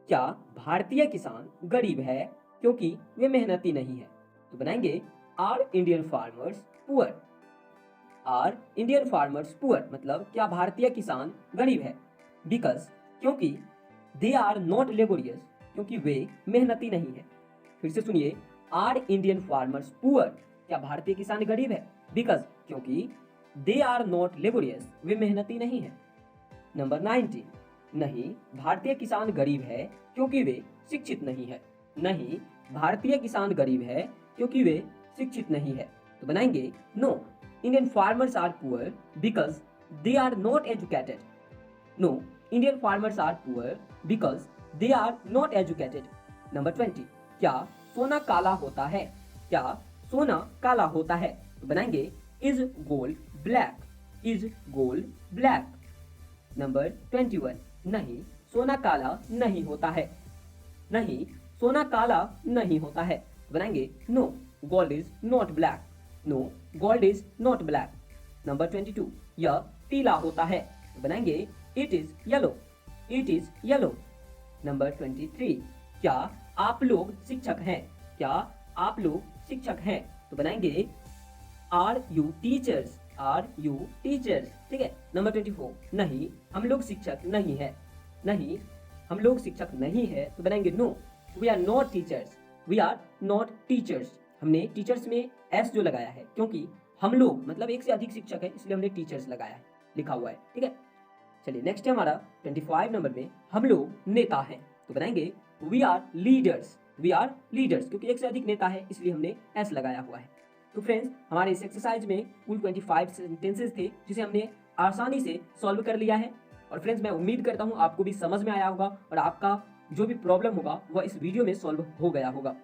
A: क्या भारतीय किसान गरीब है क्योंकि वे मेहनती नहीं है, तो बनाएंगे are Indian farmers poor? Are Indian farmers poor मतलब क्या भारतीय किसान गरीब है? बिकॉज क्योंकि दे आर नॉट लेबोरियस क्योंकि वे मेहनती नहीं है। फिर से सुनिए, आर इंडियन फार्मर्स पुअर क्या भारतीय किसान गरीब है? बिकॉज क्योंकि दे आर नॉट लेबोरियस वे मेहनती नहीं है। नंबर 19, नहीं भारतीय किसान गरीब है क्योंकि वे शिक्षित नहीं है। नहीं भारतीय किसान गरीब है क्योंकि वे शिक्षित नहीं है। तो बनाएंगे no Indian farmers are poor because they are not educated. No Indian farmers are poor because they are not educated. Number 20, क्या सोना काला होता है? क्या सोना काला होता है? तो बनाएंगे is gold black? Is gold black? Number 21, नहीं सोना काला नहीं होता है। नहीं सोना काला नहीं होता है। तो बनाएंगे no gold is not black. No gold is not black. Number 22, यह पीला होता है। तो बनाएंगे it is yellow. It is yellow. Number 23, क्या आप लोग शिक्षक हैं? क्या आप लोग शिक्षक हैं? तो बनाएंगे are you teachers? Are you teachers? ठीक है। नंबर 24, नहीं हम लोग शिक्षक नहीं है। नहीं हम लोग शिक्षक नहीं है। तो बनाएंगे no we are not teachers. We are not teachers. हमने टीचर्स में एस जो लगाया है क्योंकि हम लोग मतलब एक से अधिक शिक्षक है इसलिए हमने टीचर्स लगाया है, लिखा हुआ है। ठीक है, चलिए नेक्स्ट है हमारा 25 नंबर में, हम लोग नेता हैं। तो बनाएंगे we are leaders. We are leaders क्योंकि एक से अधिक नेता है इसलिए हमने एस लगाया हुआ है। तो फ्रेंड्स हमारे इस एक्सरसाइज में कुल 25 सेंटेंसेस थे जिसे हमने आसानी से सॉल्व कर लिया है। और फ्रेंड्स मैं उम्मीद करता हूँ आपको भी समझ में आया होगा और आपका जो भी प्रॉब्लम होगा वह इस वीडियो में सॉल्व हो गया होगा।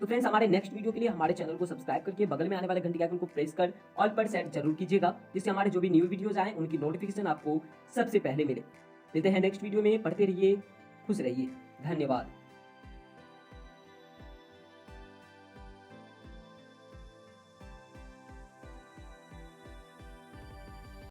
A: तो फ्रेंड्स हमारे नेक्स्ट वीडियो के लिए हमारे चैनल को सब्सक्राइब करके बगल में आने वाले घंटे के आइकन को प्रेस कर ऑल पर सेट जरूर कीजिएगा जिससे हमारे जो भी न्यू वीडियोस आए उनकी नोटिफिकेशन आपको सबसे पहले मिले। मिलते हैं नेक्स्ट वीडियो में, पढ़ते रहिए, खुश रहिए, धन्यवाद।